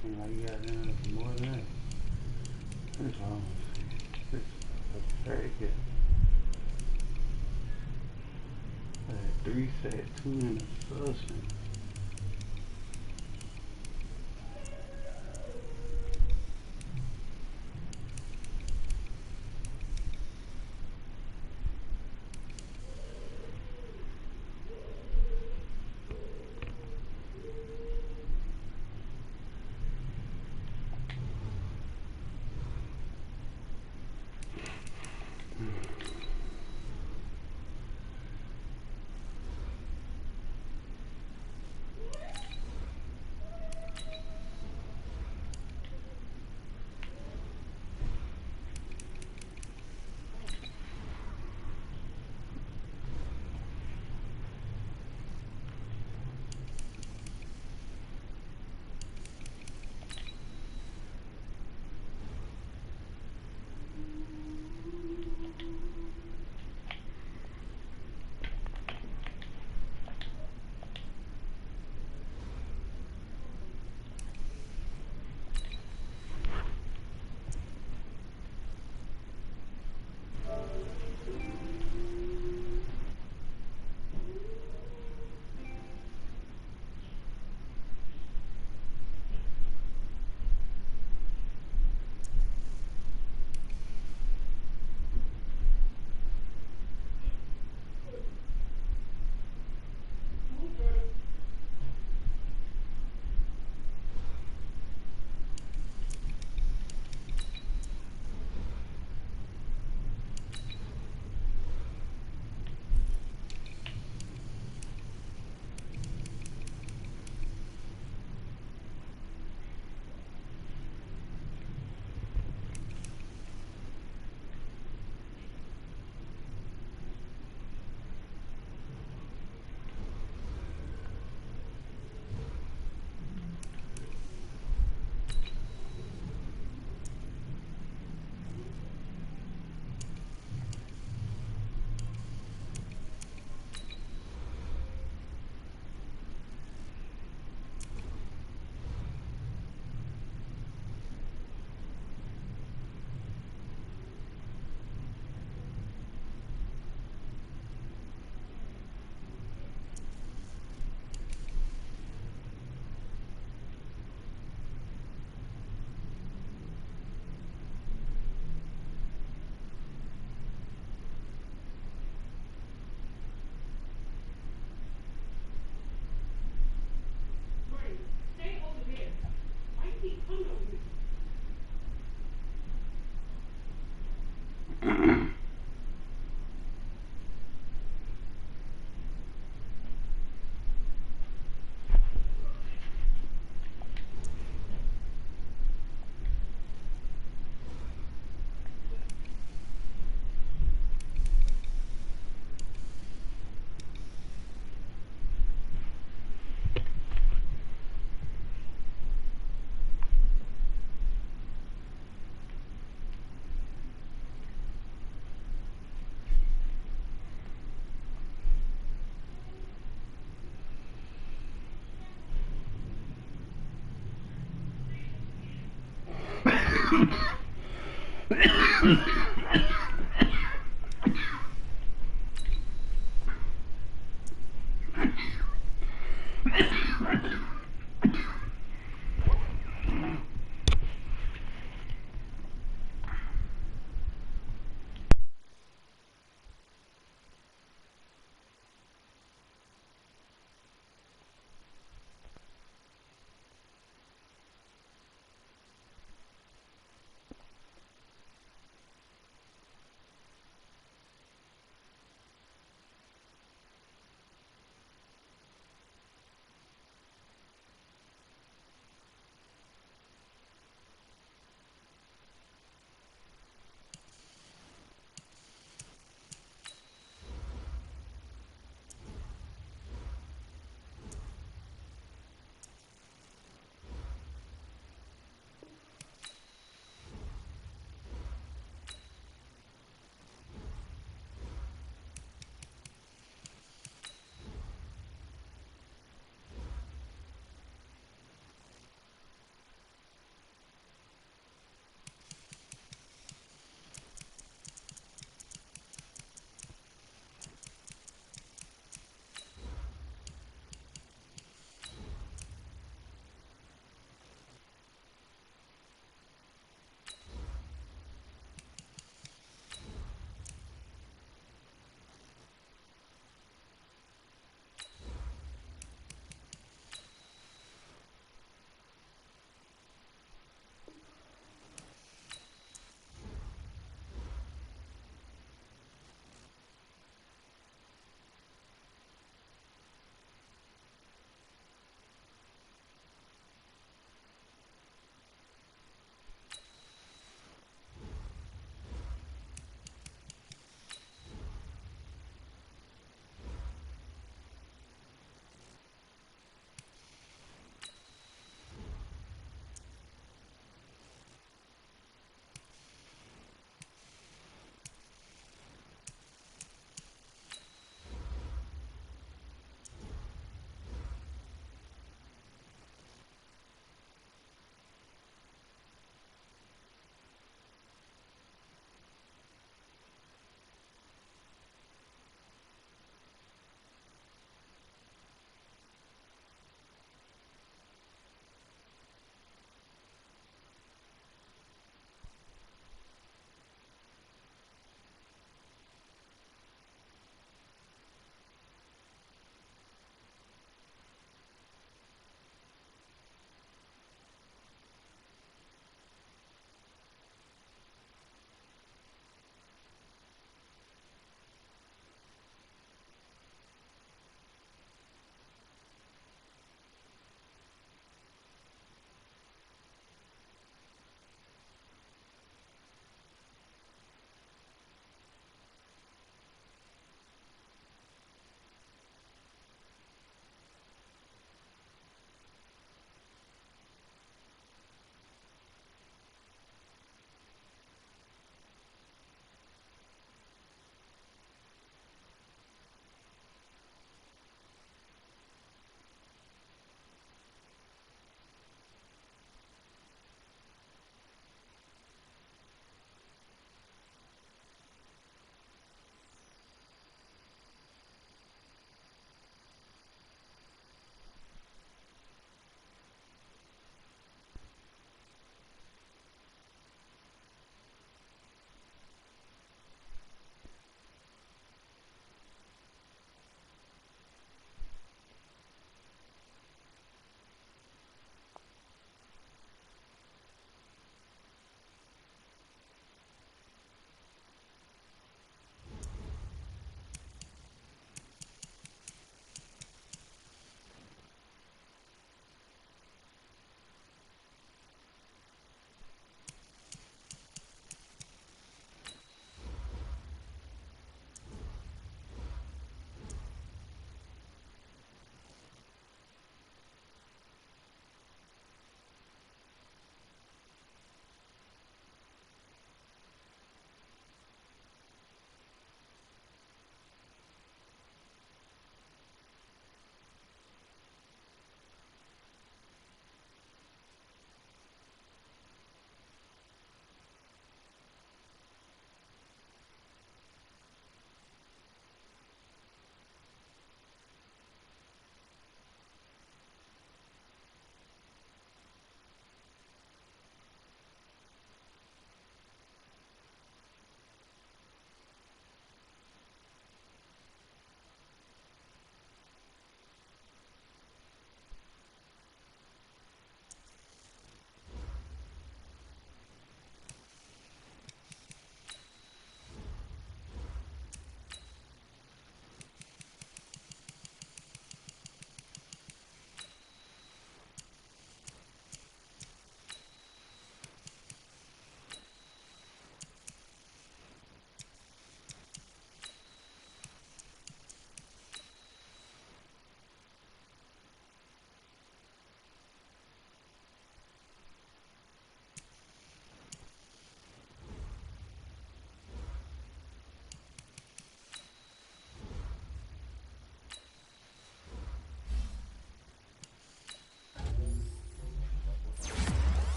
I got in more than that. It's almost 6 very good. I had 3 sacks, 2 interceptions.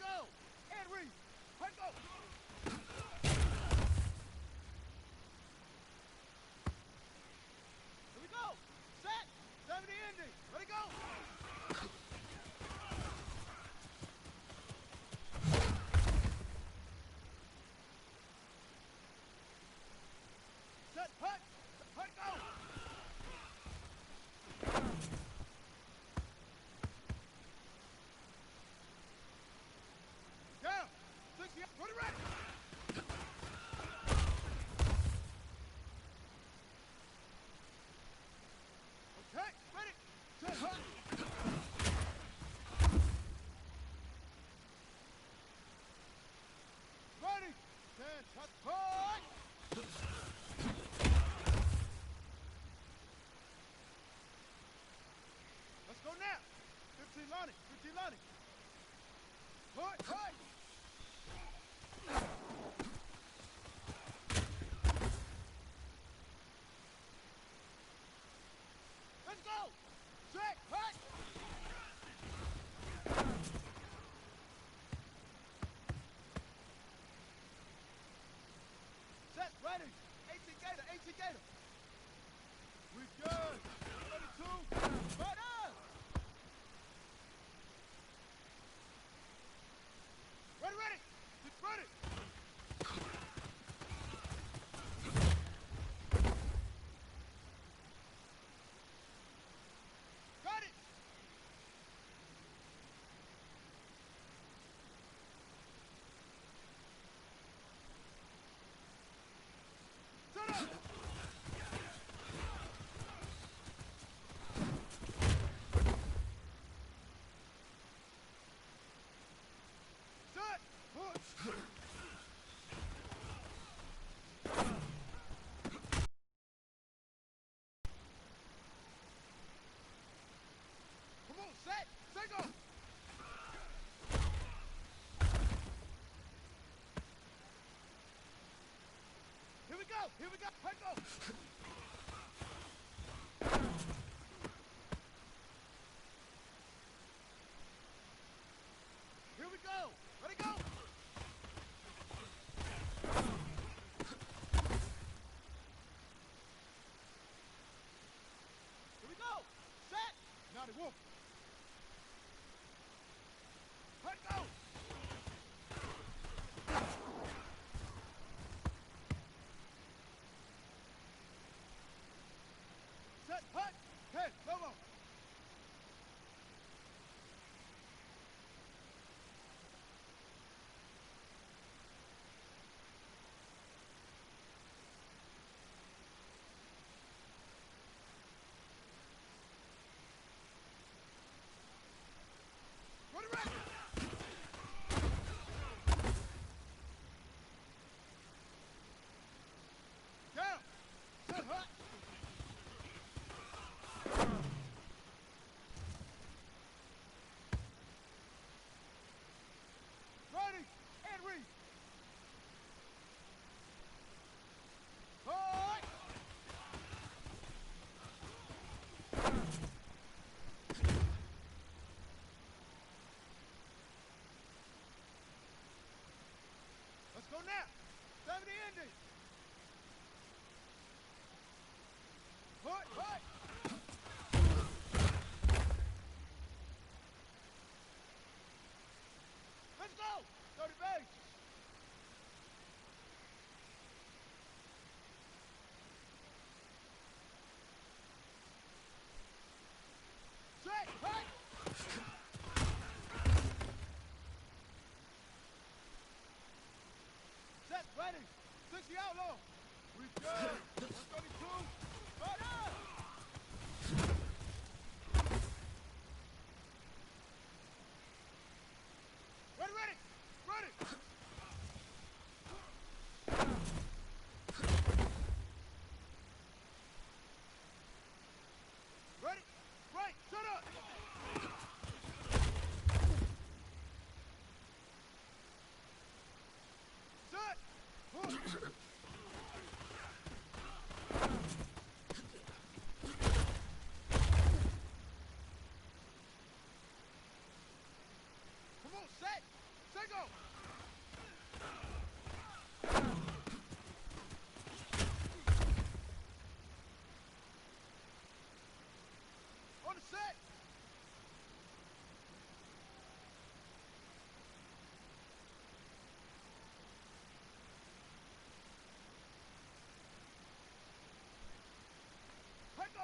go. And read. Let's go. Here we go. Set. 70 ending. Ready, go. Set. Hut. Hut, go. Down. 60. Ready, ready. Okay, ready. Set. Hut. Ready. Stand. Hut. Hut. Let's go now. 15 Lonnie. 15 Lonnie. Hut. Hut. Let's go. Check. Hut. Set. Ready. 18 Gator. 18 Gator. We good. 32. Right up. Ready, ready. It's ready. Got it. Set up. Set. Push. Come on, set. Set, go. Here we go. Here we go. Let go. Here we go. Ready, go. Here we go. Set. Now they wolf. Let go. Set. Hut. Hey, come on. Ready, ready. Down. Set. Hut. Ready. And read. Hut. Let's go now. 70 ending. Hut, hut. Let's go. 30 base. Set. Hut. Set. Ready. 60 outlaw. We good. 132. Right up. Ready, ready. Ready. Ready. Right. Shut up. Set. Hook. Come on, set. Set, go! On the set! Let go!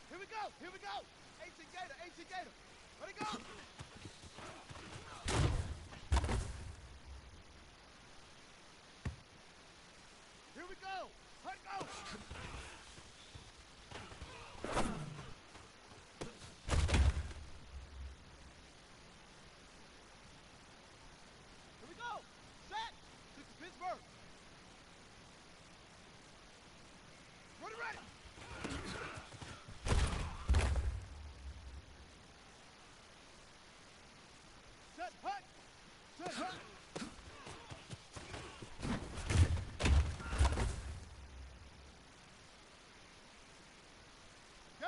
Here we go! Here we go! 18 Gator! 18 Gator! Let it go! Here we go! Let go! Here we go! Set! Took to Pittsburgh! Ready, ready! Set, hut! Set, hut! Go!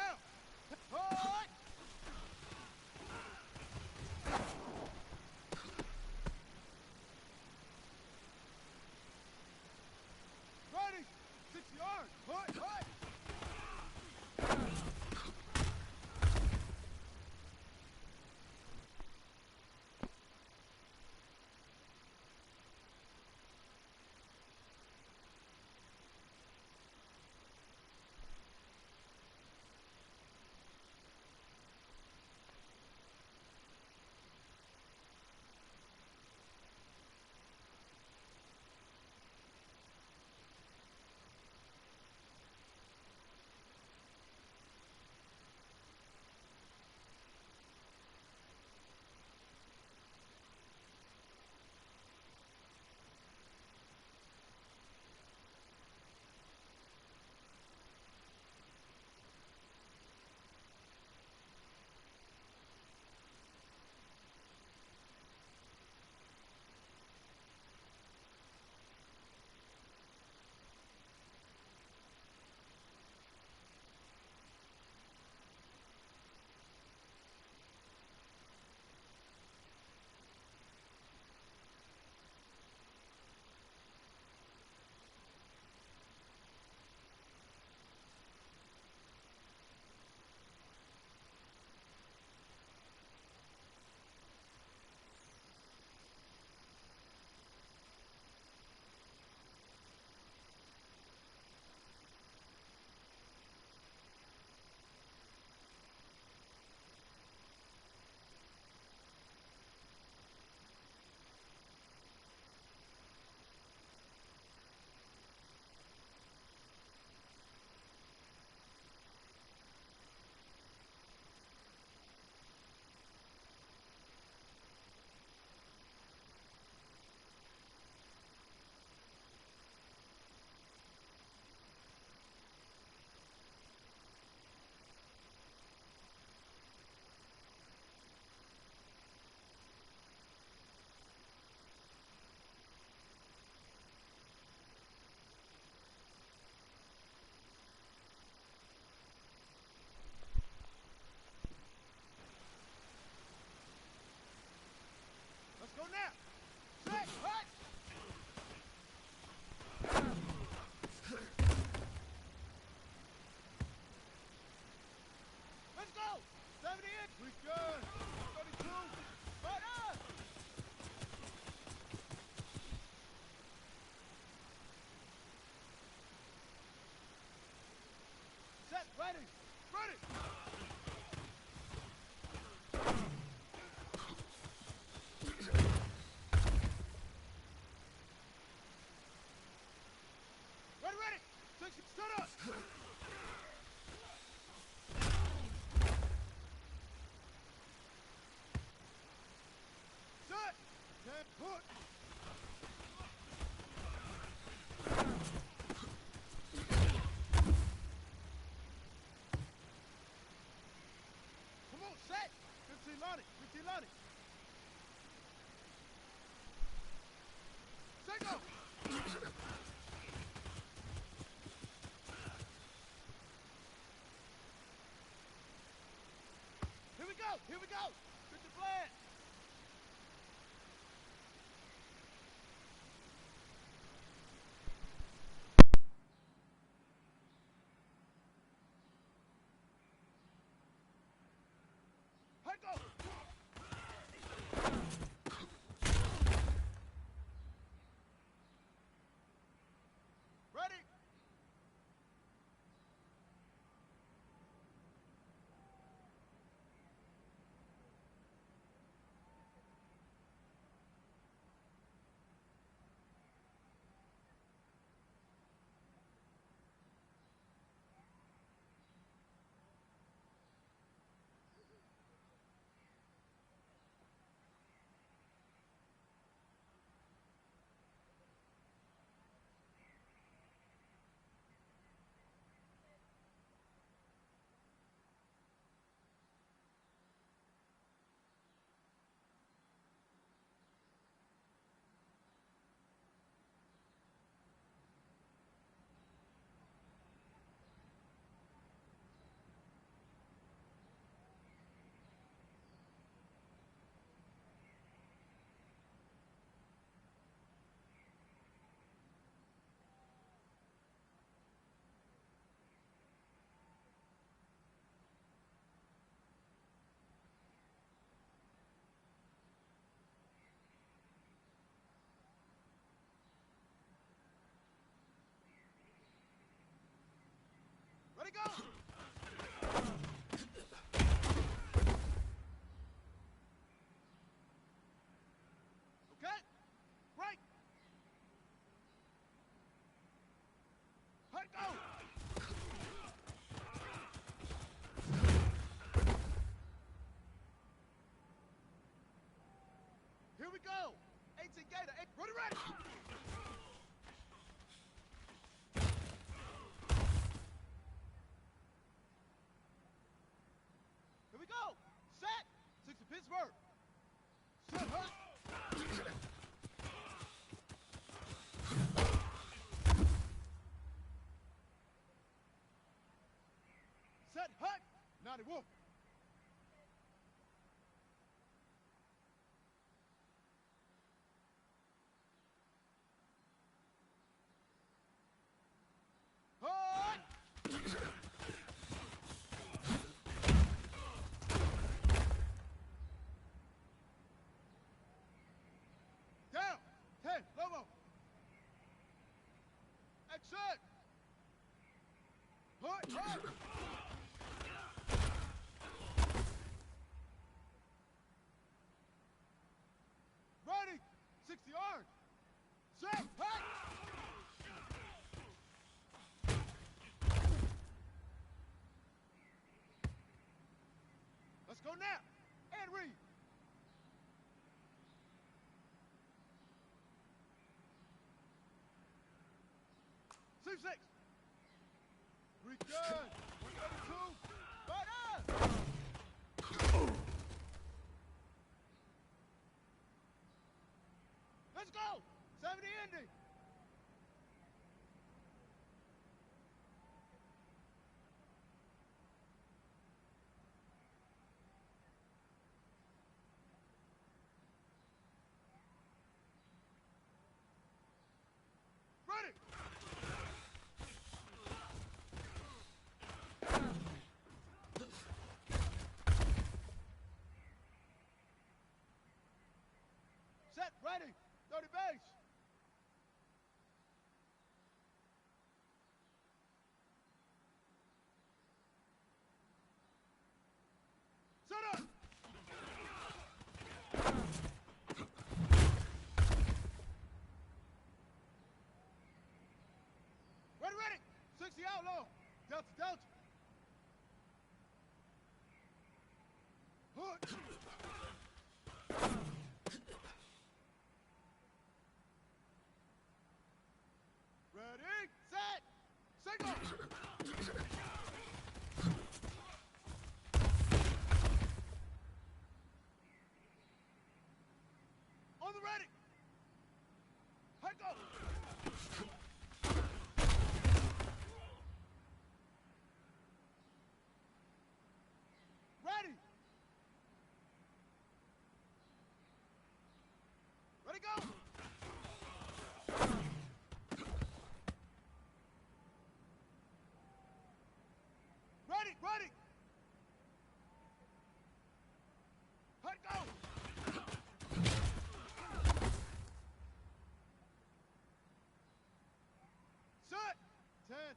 Hut! Ready! 6 yards! Hut, hut! Let's go now! Set, hut! Let's go! 70 in! We good! 32! Right on! Set, ready! Ready! Ready, ready! 60, stood up! Set! 10, put! Come on, set! 15 Lonnie, 15 Lonnie. Set, go! Here we go. Get the plan. Hey, go. Ready? Ready, go! Okay, right. Let go! Here we go! 18 Gator, ready, ready! Here we go! Set! 60 Pittsburgh! Set up! Set hut! 90 Wolf! Hut! Down! 10, Lobo! Action! Hut! Hut! Ready! 60 yards! Set! Hut! Let's go now! And read! Six. We good. 132. Fire! Let's go. 70 ending. Ready. Set, ready, 30 base. Set up. Ready, ready, 60 out low. Delta, Delta. Hood. Ready, set, signal! On the ready! High go!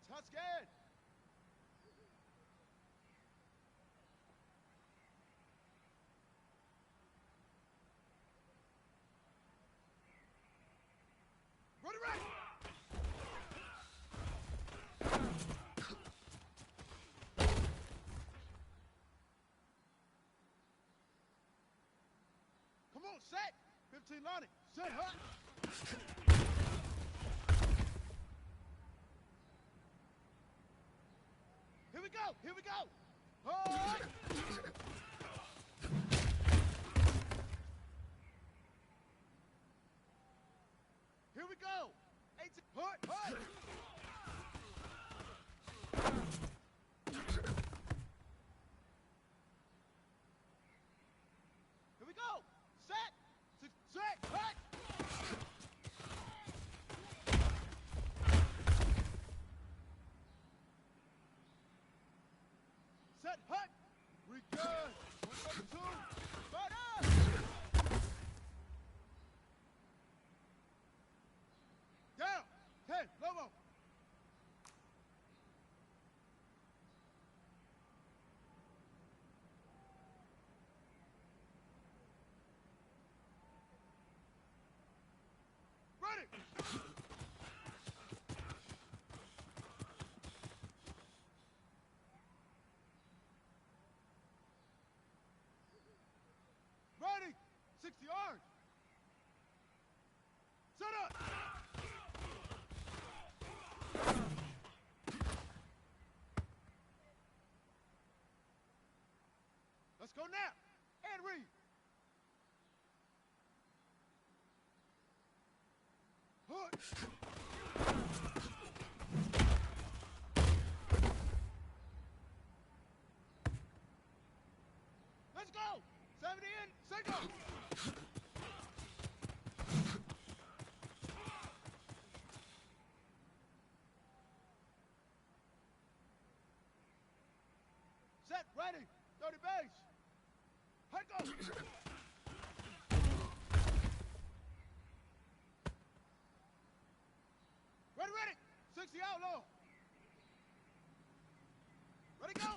Tuscan. Ready, ready. Come on, set. 15 Lonnie. Set, hut. Here we go. Here we go. Hut. Here we go. 18. Hut. Hut. Here we go. Set. Set. Hut. Set. Hut. We good. 1, 2. Right up. Down. 10. Lomo. Ready. Ready. 60 yards. Set up. Let's go now. And read. Hood. Let's go. 70 in. Single. Set. Ready. 30 base. Head go. Ready, ready. 60 outlaw. Ready, go.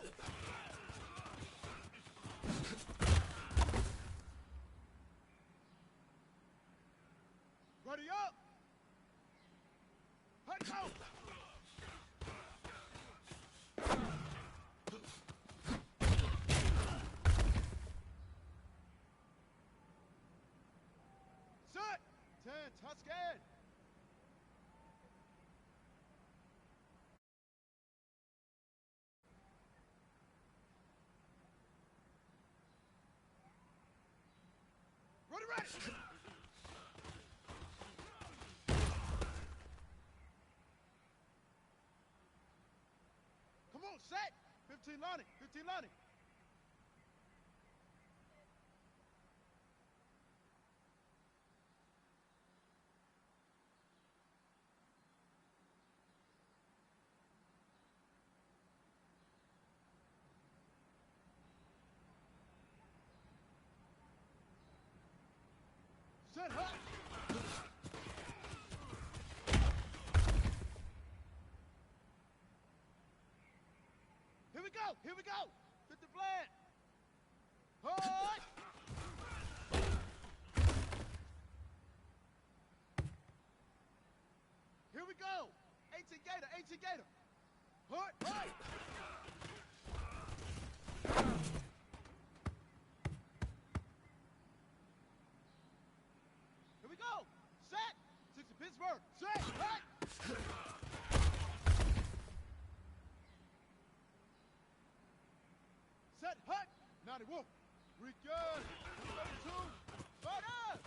Ready up. Head go. Set. 10. Tuscan. Ready, ready. Come on, set. 15 Lonnie. 15 Lonnie. Set hut. Here we go. Here we go. Get the flat. Hut. Here we go. 18 Gator. 18 Gator. Hut. Hut. Here we go. Set. 60 Pittsburgh. Set. Hut. Set. Hut. 90 Wolf. We good. 32. Right up.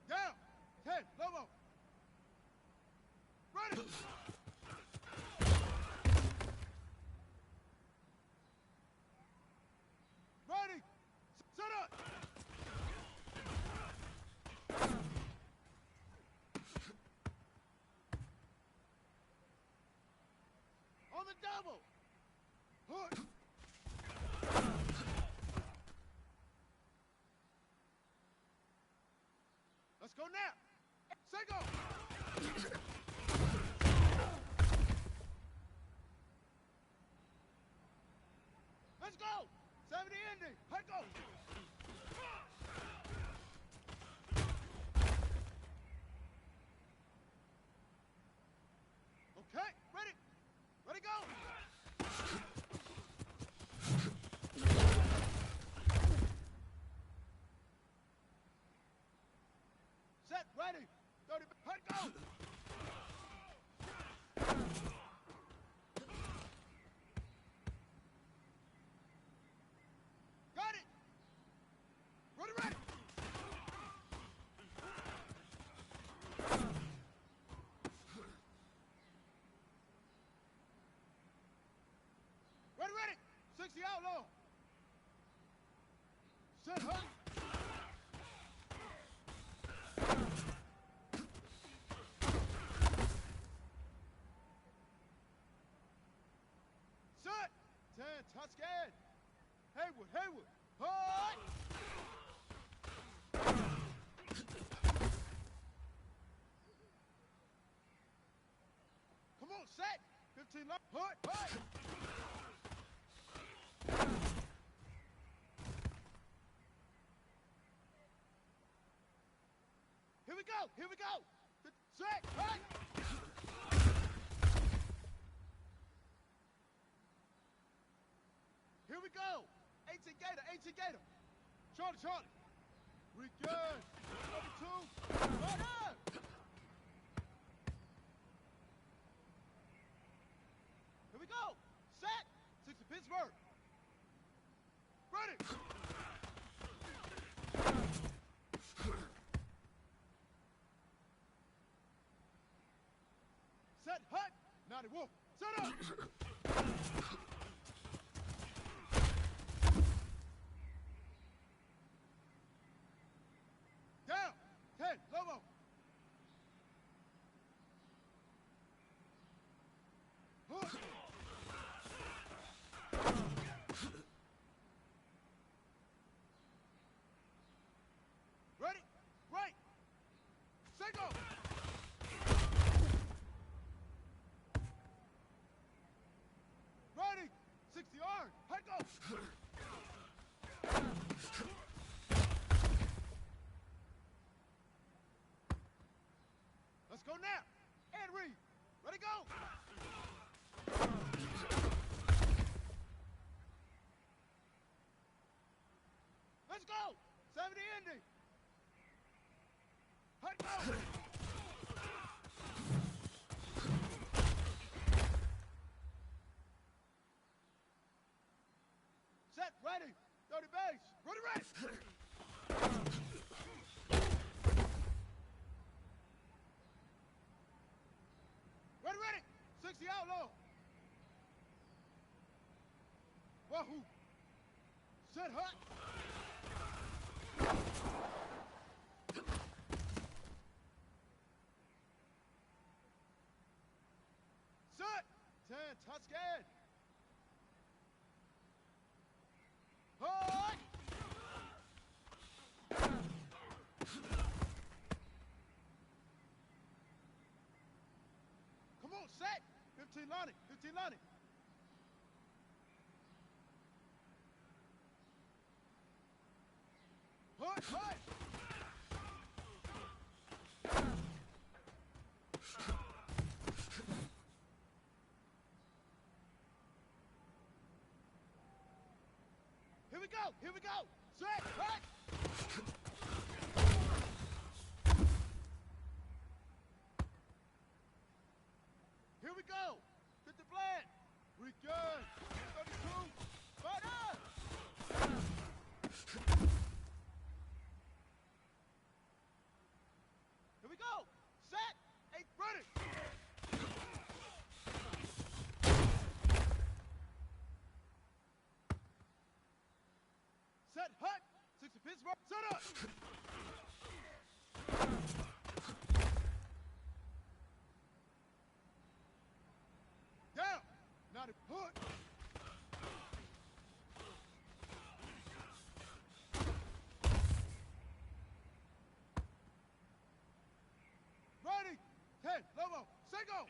Down. 10. Lomo. Ready. Ready. Set up. On the double. Hood. 70 ending. High go. Okay, ready. Ready, go. Set, ready. 30, high go. Got it. Ready, ready. Ready, ready. 60 outlaw. Set, hut. Set. 10, touch scared. Haywood, Haywood. Hut. Come on, set. 15 left. Hut, hut. Here we go, here we go. Set, hut. Here we go. 18 Gator, 18 Gator. Charlie, Charlie. We good. Number 2. Right up. Here we go. Set. 60 Pittsburgh. Ready. Set, hut. 90 Wolf. Set up. Down. 10. Lobo. Hook. Ready? Right. Single. Ready. 60 yard. Head go. Let's go now. And read. Ready, go. Let's go. 70 ending. Head go. Set, ready. 30 base. Ready, ready. Ready, ready. 60 outlaw. Wahoo. Set, hut. Set. 10, touch scared. Hut. Come on, set. 15 Lonnie, 15 Lonnie. Hut, hut. Here we go, here we go. Set, hut. Here we go. Get the plan. We good. 32. Right up. Here we go. Set. 8 ready. Set, hut. 60 Pittsburgh. Set up. Down. 90 hook. Ready. 10. Lobo. Single.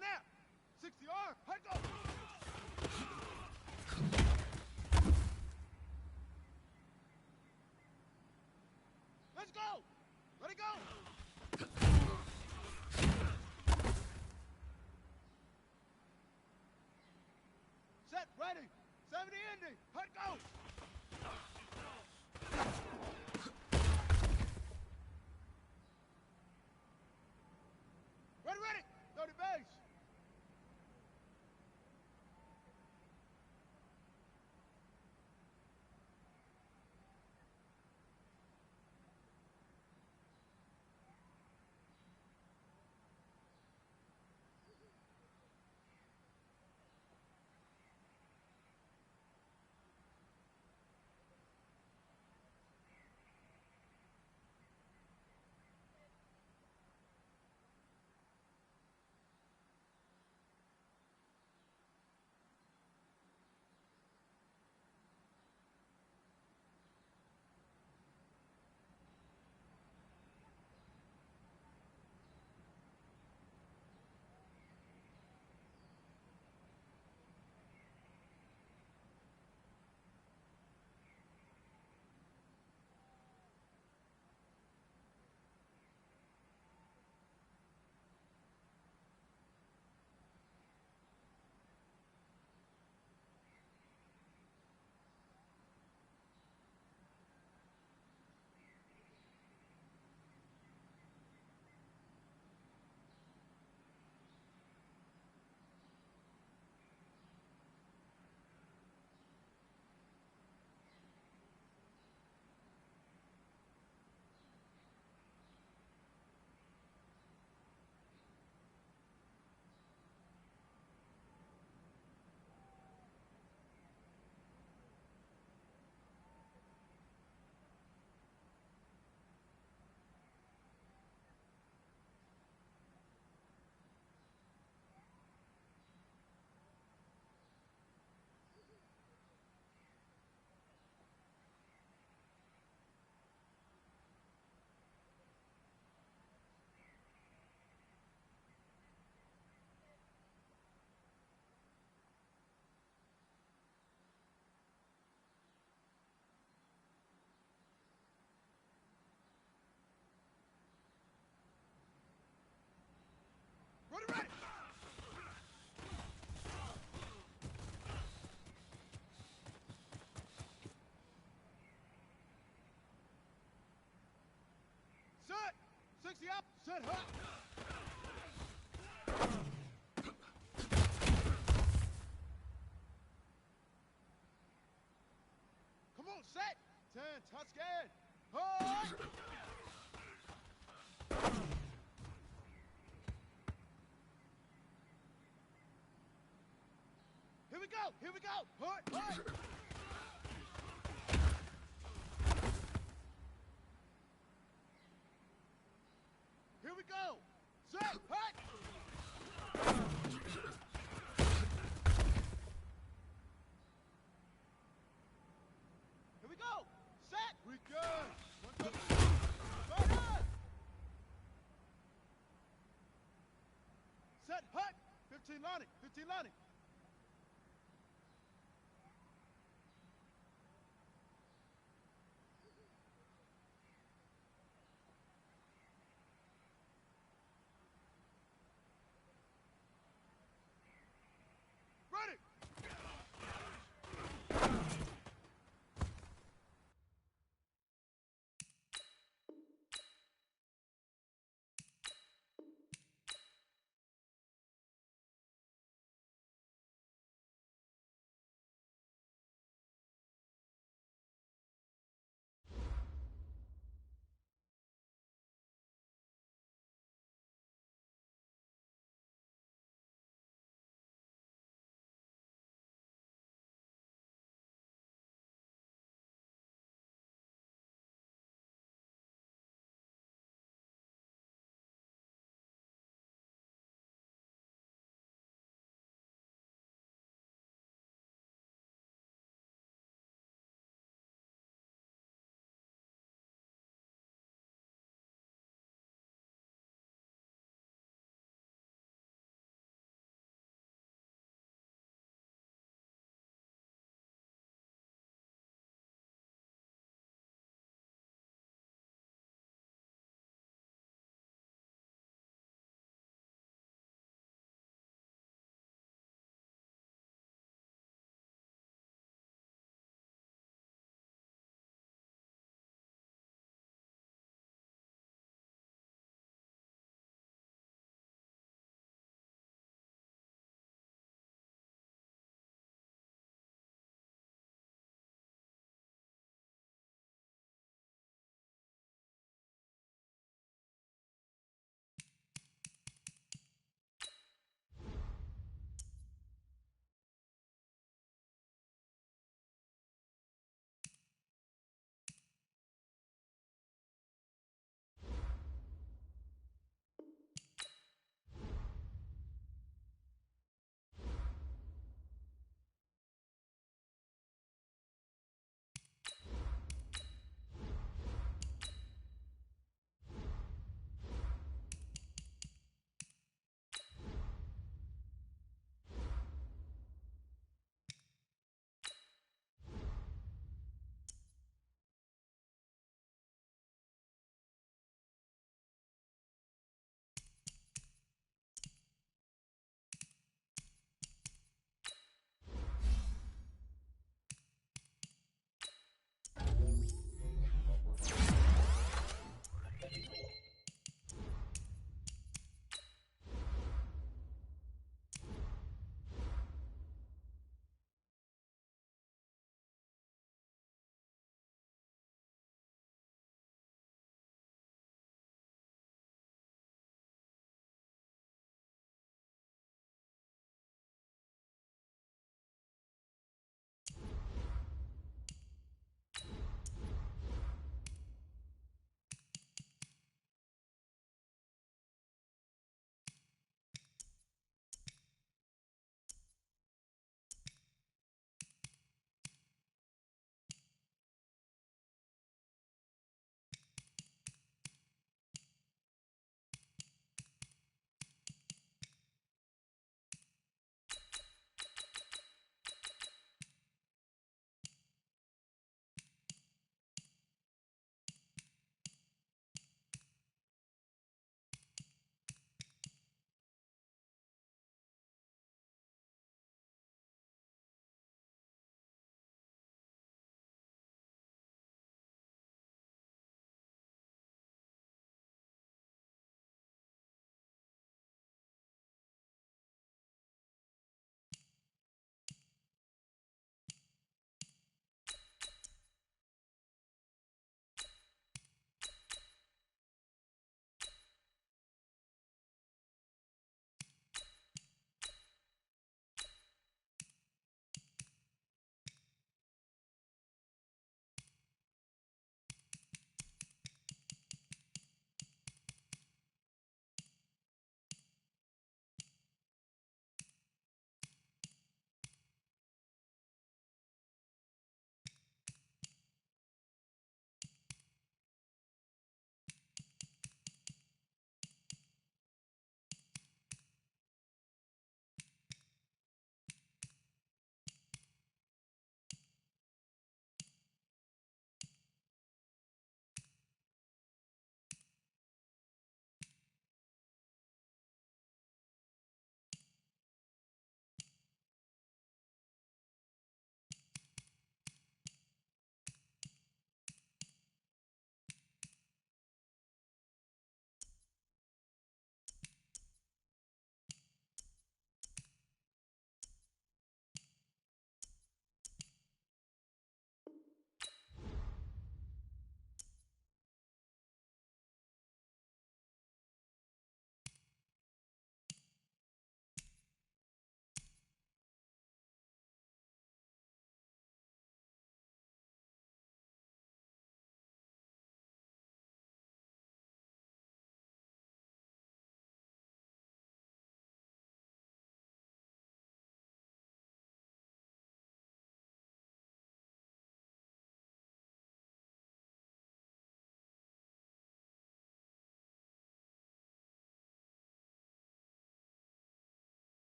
now. 60 arm. Hut go. Let's go. Let it go. Set, ready. 70 ending. Hut go. Ready, ready. 30 base. Ready, ready. Set. 60 up. Set hot. Come on, set. 10, touch scared. Hard. Here we go. Here we go. Hard, hard. Here we go. Set, hut. Here we go. Set. We good. One, two, fire. Set, hut. 15 lining. 15 lining.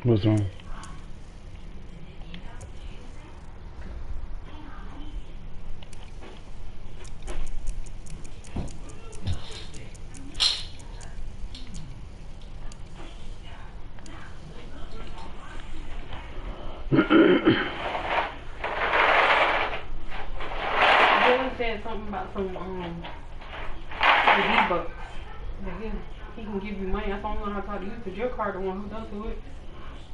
What's wrong? Dylan said something about some V-Bucks. He can give you money. That's why I'm gonna talk to you, because your card the one who does do it.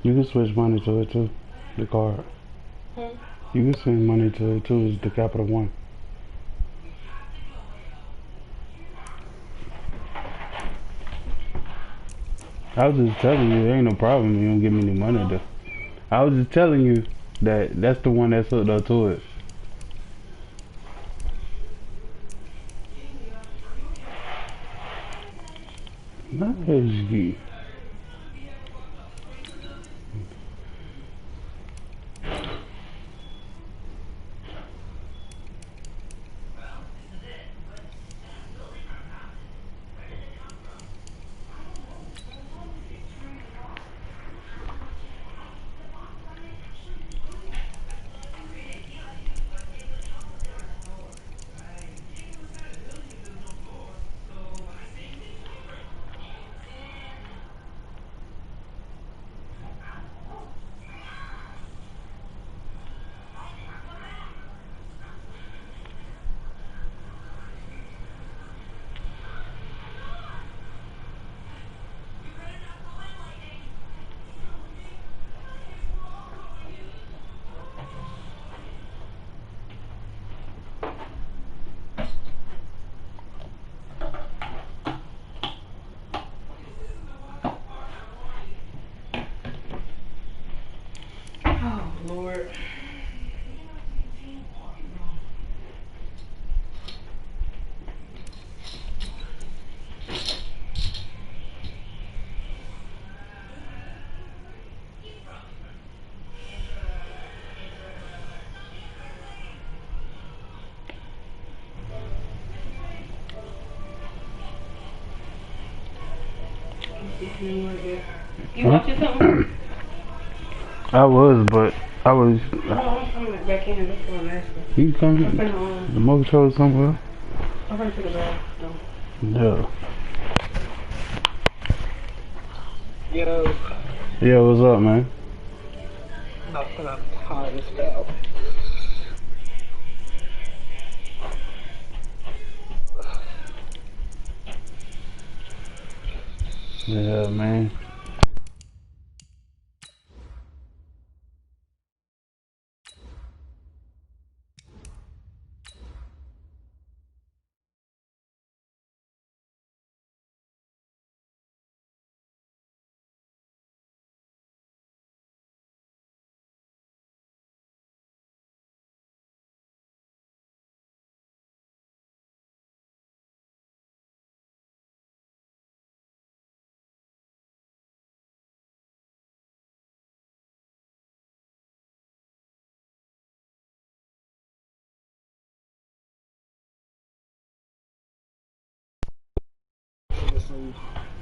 You can switch money to it too. The card. You can send money to it too. It's the Capital One. I was just telling you, there ain't no problem. You don't give me any money though. I was just telling you that that's the one that's hooked up to it. Nice. Lord. You watching something? I was, but I was. No, I'm coming back in. That's what I'm asking. You come the motor somewhere? I'm gonna take a bath. No. Yeah. Yo. Yo, what's up, man? Nothing, I'm tired as hell. Yeah, man.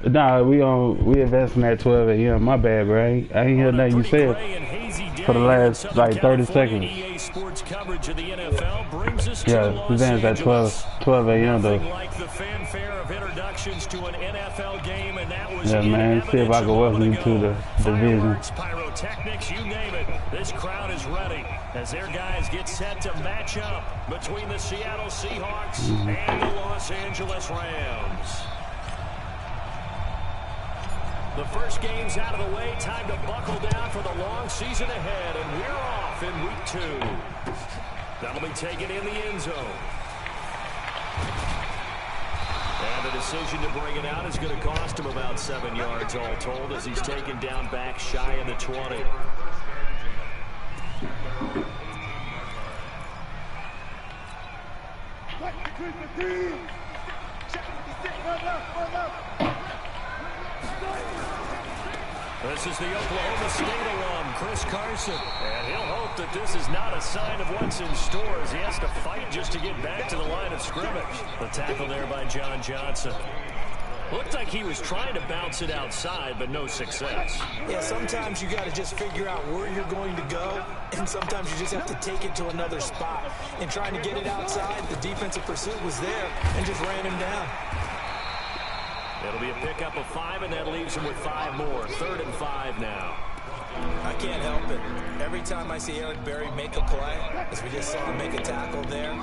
Nah, we investing at 12 a.m. My bad, bro. I ain't hear nothing you said for the last like 30 seconds. EA Sports coverage of the NFL brings us Yeah, to we Los at 12 a.m. though. Nothing like the fanfare of introductions to an NFL game, and that was Yeah, man. See if I can welcome you to the division. Fireworks, pyrotechnics, you name it. This crowd is ready as their guys get set to match up between the Seattle Seahawks and the Los Angeles Rams. The first game's out of the way. Time to buckle down for the long season ahead, and we're off in week 2. That'll be taken in the end zone. And the decision to bring it out is going to cost him about 7 yards all told as he's taken down back shy of the 20. This is the Oklahoma State alum, Chris Carson. And he'll hope that this is not a sign of what's in store as he has to fight just to get back to the line of scrimmage. The tackle there by John Johnson. Looked like he was trying to bounce it outside, but no success. Yeah, sometimes you got to just figure out where you're going to go, and sometimes you just have to take it to another spot. And trying to get it outside, the defensive pursuit was there and just ran him down. It'll be a pickup of 5, and that leaves him with 5 more. 3rd and 5 now. I can't help it. Every time I see Eric Berry make a play, as we just saw him make a tackle there,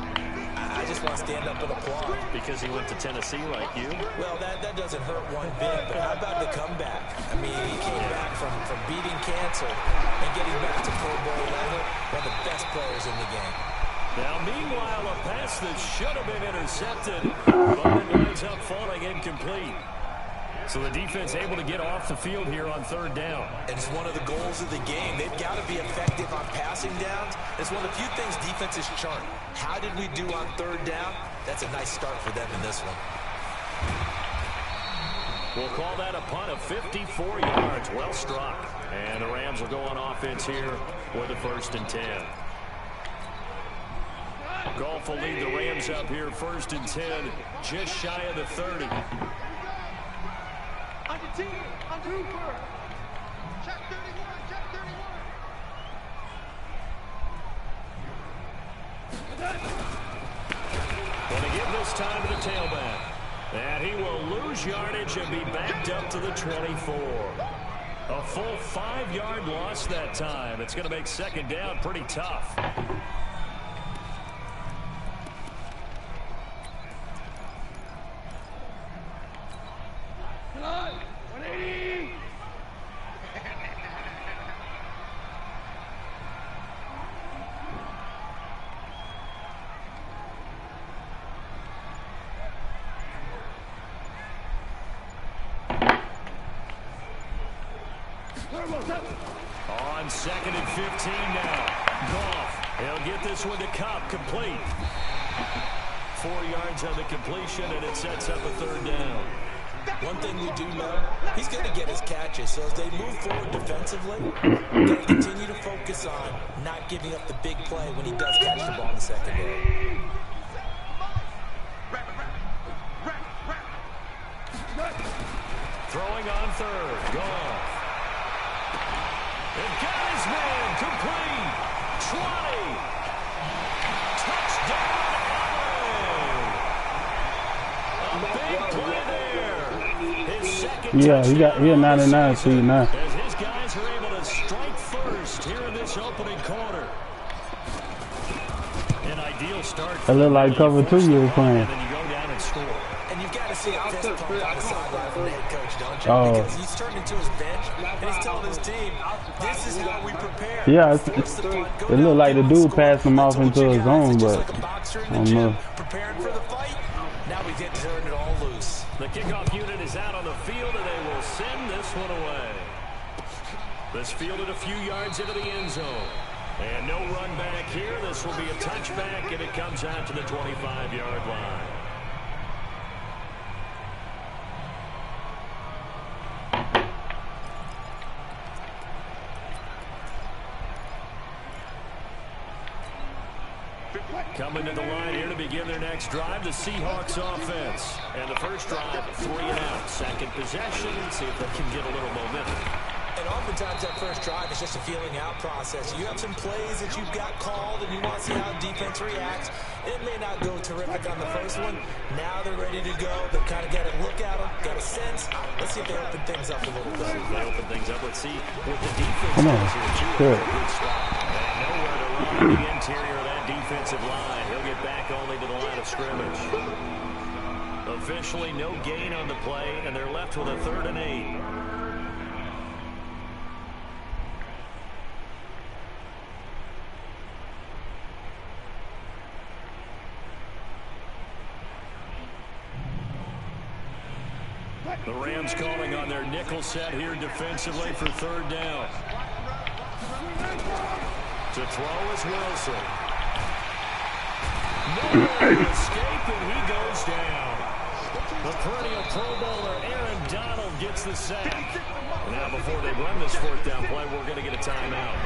I just want to stand up and applaud. Because he went to Tennessee like you? Well, that doesn't hurt one bit, but how about the comeback? I mean, he came back from beating cancer and getting back to Pro Bowl level, one of the best players in the game. Now, meanwhile, a pass that should have been intercepted, but it winds up falling incomplete. So the defense able to get off the field here on 3rd down. And it's one of the goals of the game. They've got to be effective on passing downs. It's one of the few things defenses chart. How did we do on 3rd down? That's a nice start for them in this one. We'll call that a punt of 54 yards. Well struck. And the Rams will go on offense here with a 1st and 10. Goff will lead the Rams up here 1st and 10, just shy of the 30. On your team, on Cooper. Check 31, check 31. Going to give this time to the tailback. And he will lose yardage and be backed up to the 24. A full 5-yard loss that time. It's going to make 2nd down pretty tough. On 2nd and 15 now. Goff. He'll get this one to Cobb, complete. 4 yards on the completion, and it sets up a 3rd down. One thing we do know, he's going to get his catches. So as they move forward defensively, they're going to continue to focus on not giving up the big play when he does catch the ball in the secondary. Throwing on 3rd. Goff. And got his man, complete, 20, touchdown, Allen. A big play there. His second touchdown. He a 99 seed now. As his guys are able to strike first here in this opening quarter. An ideal start. It looked like cover 2 you were playing. And then you go down and score. And you've got to see a fist pump on the sideline from the head coach, don't you? Because he's turned into his bench, and he's telling his team, this is how we prepare. Yeah, it looked like the dude passed him off into his zone, but I don't know. Preparing for the fight. Now we get to turn it all loose. The kickoff unit is out on the field, and they will send this one away. This fielded a few yards into the end zone. And no run back here. This will be a touchback, and it comes out to the 25-yard line. Coming to the line here to begin their next drive, the Seahawks offense. And the first drive, 3 and out. Second possession, see if they can get a little momentum. And oftentimes that first drive is just a feeling out process. You have some plays that you've got called and you want to see how defense reacts. It may not go terrific on the first one. Now they're ready to go. They've kind of got a look at them, got a sense. Let's see if they open things up a little bit. If they open things up, let's see what the defense Come on. does here. Good. Good stop. And nowhere to run on the interior of that defensive line. He'll get back only to the line of scrimmage. Officially no gain on the play, and they're left with a 3rd and 8. The Rams calling on their nickel set here defensively for 3rd down. To throw is Wilson. No escape, and he goes down. The perennial Pro Bowler Aaron Donald gets the sack. Now before they run this 4th down play, we're going to get a timeout.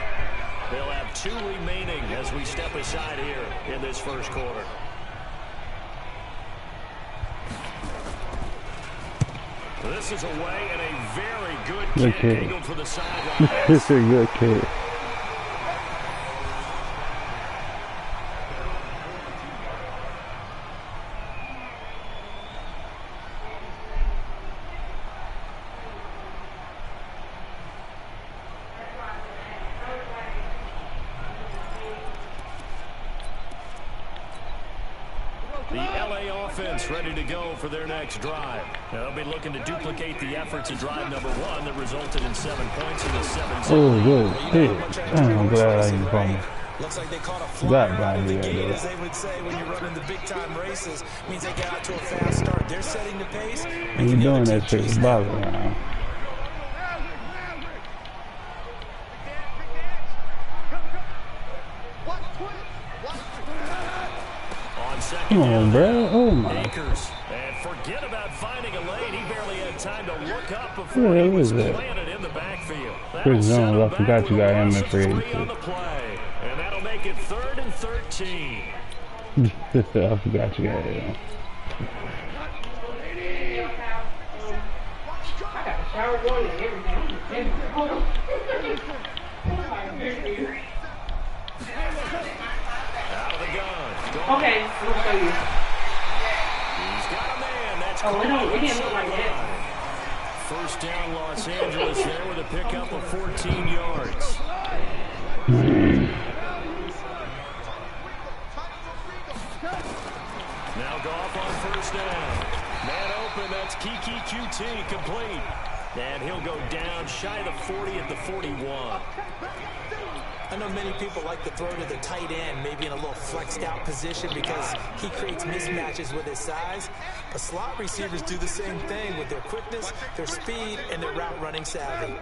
They'll have 2 remaining as we step aside here in this first quarter. This is away and a very good kick angled for the sideline. This is a good kick. The LA offense ready to go for their next drive. They'll be looking to duplicate the efforts in drive number 1 that resulted in 7 points in the 7th. Oh, good hit. I'm glad I didn't call me. Looks like they caught a fly out of the gate, as they would say when you're running the big-time races. Means they got out to a fast start. They're setting the pace. You doing that shit bother now. Come on, bro. Oh, my. Akers. And forget about finding a lane. He barely had time to look up before he was planted in the backfield. Chris Jones, I forgot you got him in free agency. And that'll make it 3rd and 13. I forgot you got him. I got a shower going and everything. Out of the gun. Okay, I'm gonna show you. He's got a man. That's it didn't look like that. First down, Los Angeles there with a pickup of 14 yards. Now Goff on first down. Man open, that's Kiki QT complete. And he'll go down shy of the 40 at the 41. I know many people like to throw to the tight end, maybe in a little flexed out position because he creates mismatches with his size. But slot receivers do the same thing with their quickness, their speed, and their route running savvy.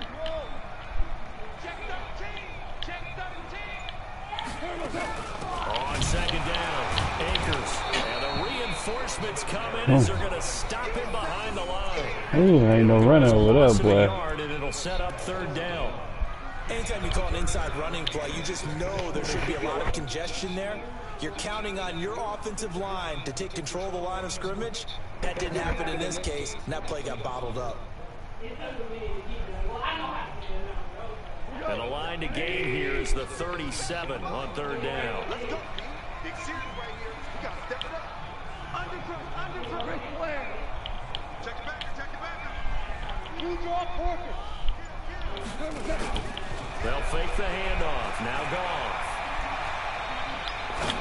On 2nd down, Akers. And the reinforcements come in as they're going to stop him behind the line. Ooh, ain't no running over there, boy. And it'll set up 3rd down. Anytime you call an inside running play, you just know there should be a lot of congestion there. You're counting on your offensive line to take control of the line of scrimmage. That didn't happen in this case, and that play got bottled up. And the line to gain here is the 37 on 3rd down. Let's go. Big series right here. We got to step it up. Under. Check it back. Use your focus. They'll fake the handoff. Now Goff.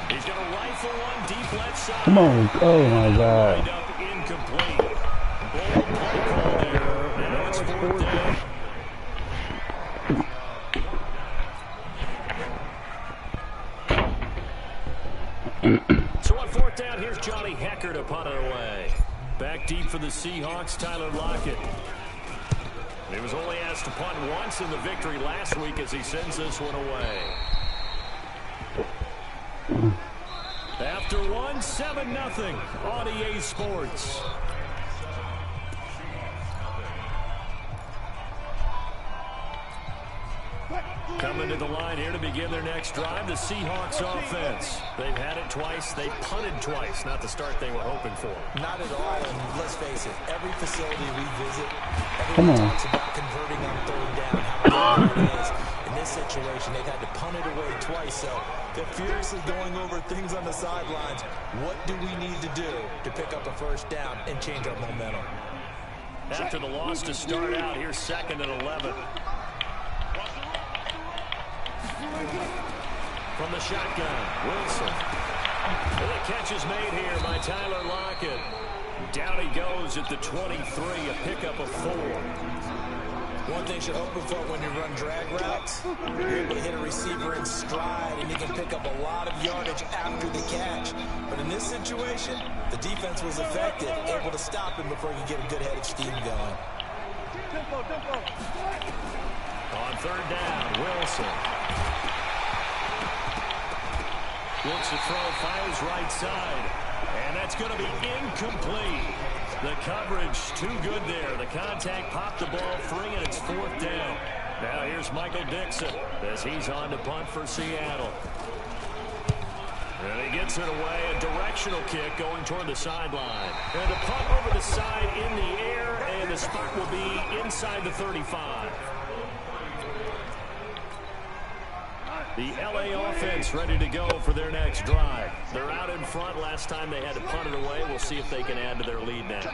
He's going to rifle one deep left side. Come on. Oh, my God. Incomplete. Hacker to punt it away. Back deep for the Seahawks, Tyler Lockett. He was only asked to punt once in the victory last week as he sends this one away. After one, 7-0 on EA Sports. Coming to the line here to begin their next drive, the Seahawks offense. They've had it twice. They've punted twice. Not the start they were hoping for. Not at all, and let's face it, every facility we visit, everyone talks about converting on third down, how important it is. In this situation, they've had to punt it away twice, so they're furiously going over things on the sidelines. What do we need to do to pick up a first down and change our momentum? After the loss to start out, here's 2nd and 11. From the shotgun, Wilson. And the catch is made here by Tyler Lockett. Down he goes at the 23, a pickup of 4. One thing you're hoping for when you run drag routes, you're able to hit a receiver in stride, and you can pick up a lot of yardage after the catch. But in this situation, the defense was effective, able to stop him before he could get a good head of steam going. On third down, Wilson. Looks to throw, fires right side. And that's going to be incomplete. The coverage too good there. The contact popped the ball free, and it's 4th down. Now here's Michael Dixon as he's on to punt for Seattle. And he gets it away, a directional kick going toward the sideline. And the punt over the side in the air, and the spot will be inside the 35. The LA offense ready to go for their next drive. They're out in front. Last time they had to punt it away. We'll see if they can add to their lead now.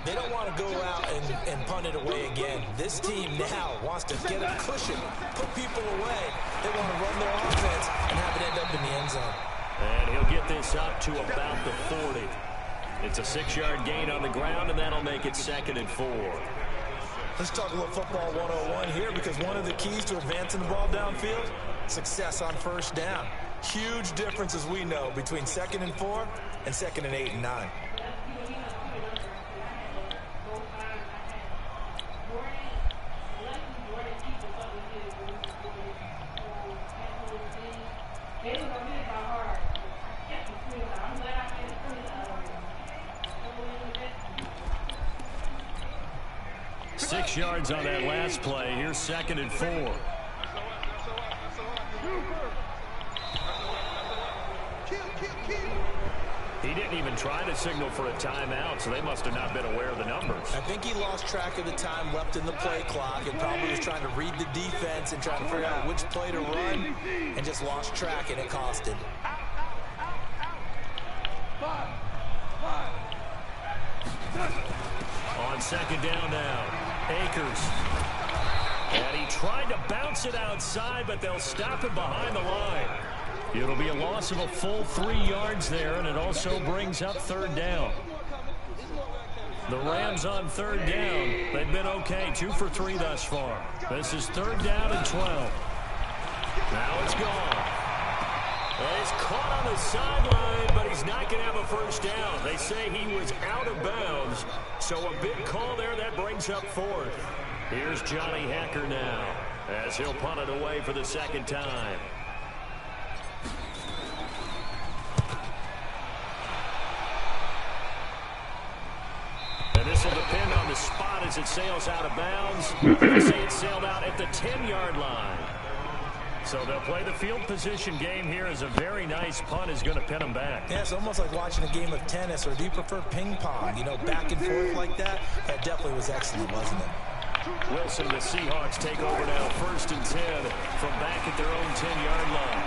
They don't want to go out and punt it away again. This team now wants to get a cushion, put people away. They want to run their offense and have it end up in the end zone. And he'll get this up to about the 40. It's a 6-yard gain on the ground, and that'll make it 2nd and 4. Let's talk a little football 101 here, because one of the keys to advancing the ball downfield, success on first down. Huge difference, as we know, between 2nd and 4 and 2nd and 8 and 9. Six yards on that last play. Here's 2nd and 4. He didn't even try to signal for a timeout, so they must have not been aware of the numbers. I think he lost track of the time left in the play clock and probably was trying to read the defense and trying to figure out which play to run, and just lost track, and it cost him. On 2nd down now, Akers. And he tried to bounce it outside, but they'll stop him behind the line. It'll be a loss of a full 3 yards there, and it also brings up 3rd down. The Rams on 3rd down. They've been okay, 2 for 3 thus far. This is 3rd down and 12. Now it's gone. Well, he's caught on the sideline, but he's not going to have a first down. They say he was out of bounds, so a big call there. That brings up 4th. Here's Johnny Hacker now as he'll punt it away for the 2nd time. And this will depend on the spot as it sails out of bounds. They say it sailed out at the 10-yard line. So they'll play the field position game here as a very nice punt is going to pin them back. Yeah, it's almost like watching a game of tennis, or do you prefer ping pong? You know, back and forth like that? That definitely was excellent, wasn't it? Wilson and the Seahawks take over now, 1st and 10 from back at their own 10-yard line.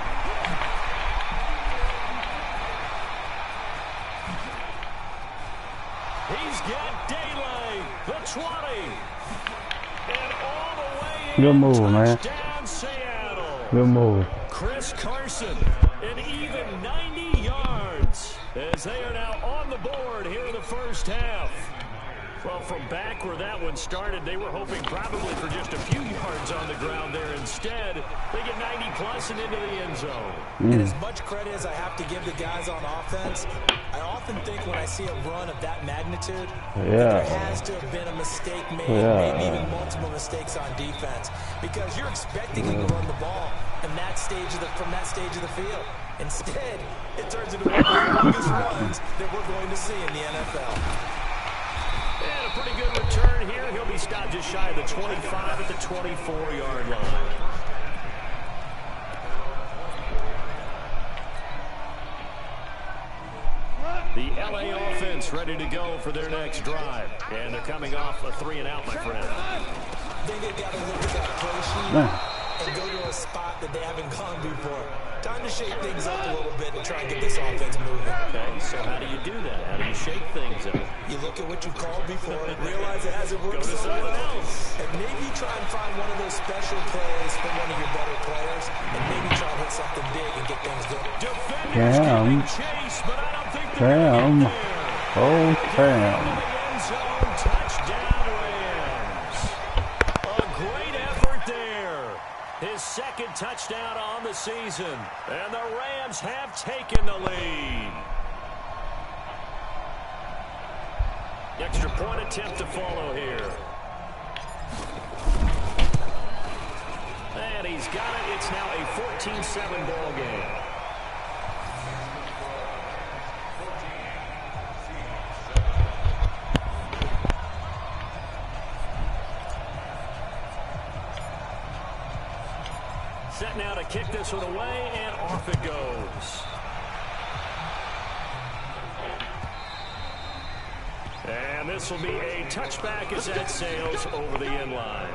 He's got daylight, the 20. And all the way in. Good move, man. Touchdown, Seattle. Good move. Chris Carson, an even 90 yards as they are now on the board here in the first half. Well, from back where that one started, they were hoping probably for just a few yards on the ground there. Instead, they get 90+ and into the end zone. And as much credit as I have to give the guys on offense, I often think when I see a run of that magnitude, there has to have been a mistake made, maybe even multiple mistakes on defense, because you're expecting them to run the ball in that stage from that stage of the field. Instead, it turns into one of the longest runs that we're going to see in the NFL. And a pretty good return here. He'll be stopped just shy of the 25 at the 24-yard line. The LA offense ready to go for their next drive. And they're coming off a 3-and-out, my friend. I think they've got to look at that play sheet and go to a spot that they haven't gone before. Time to shake things up a little bit and try and get this offense moving. Okay, so how do you do that? How do you shake things up? You look at what you called before and realize it hasn't worked so well. And maybe try and find one of those special plays from one of your better players and maybe try and hit something big and get things going. Defenders giving chase, but I don't think they're going to get there. Oh, damn. End zone, touchdown Rams. A great effort there. His second touchdown on the season. And the Rams have taken the lead. Extra point attempt to follow here. And he's got it. It's now a 14-7 ball game. Set now to kick this one away, and off it goes. And this will be a touchback as that sails over the end line.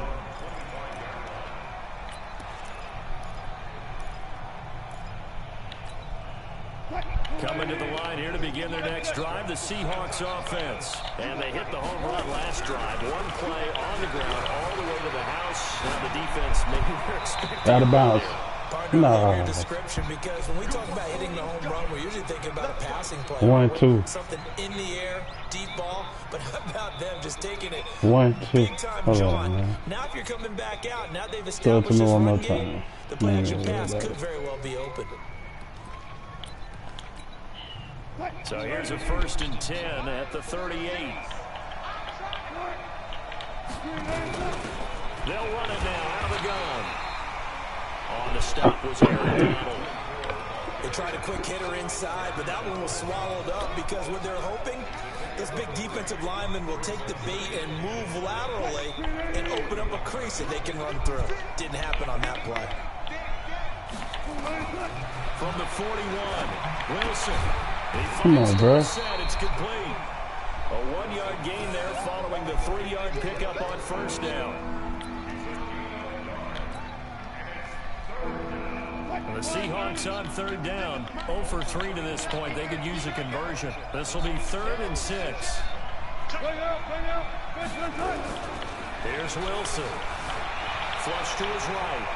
Coming to the line here to begin their next drive, the Seahawks offense. And they hit the home run last drive. One play on the ground all the way to the house. Now the defense maybe they're expecting. Out of bounds. No. Your description, because when we talk about hitting the home run, we're usually thinking about a passing play. 1-2. Something in the air, deep ball. But how about them just taking it 1-2. big time, John? Now if you're coming back out, now they've established this run game, the play action pass could very well be open. So here's a 1st and 10 at the 38. They'll run it now out of the gun. On the stop was Aaron Donald. They tried a quick hitter inside, but that one was swallowed up because what they're hoping, this big defensive lineman will take the bait and move laterally and open up a crease that they can run through. Didn't happen on that play. From the 41, Wilson. Come on, bro. It's complete. A 1-yard gain there following the 3-yard pickup on 1st down. The Seahawks on 3rd down. 0 for 3 to this point. They could use a conversion. This will be 3rd and 6. Here's Wilson. Flush to his right.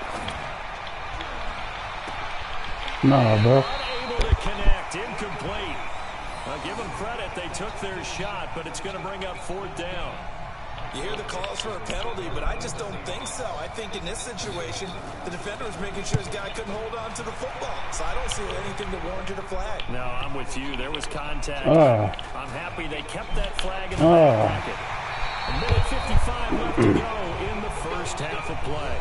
Nah, bro. Unable to connect. Incomplete. Give them credit. They took their shot, but it's going to bring up 4th down. You hear the calls for a penalty, but I just don't think so. I think in this situation, the defender was making sure his guy couldn't hold on to the football. So I don't see anything that warranted a flag. No, I'm with you. There was contact. I'm happy they kept that flag in the back pocket. A minute 55 left to go in the first half of play.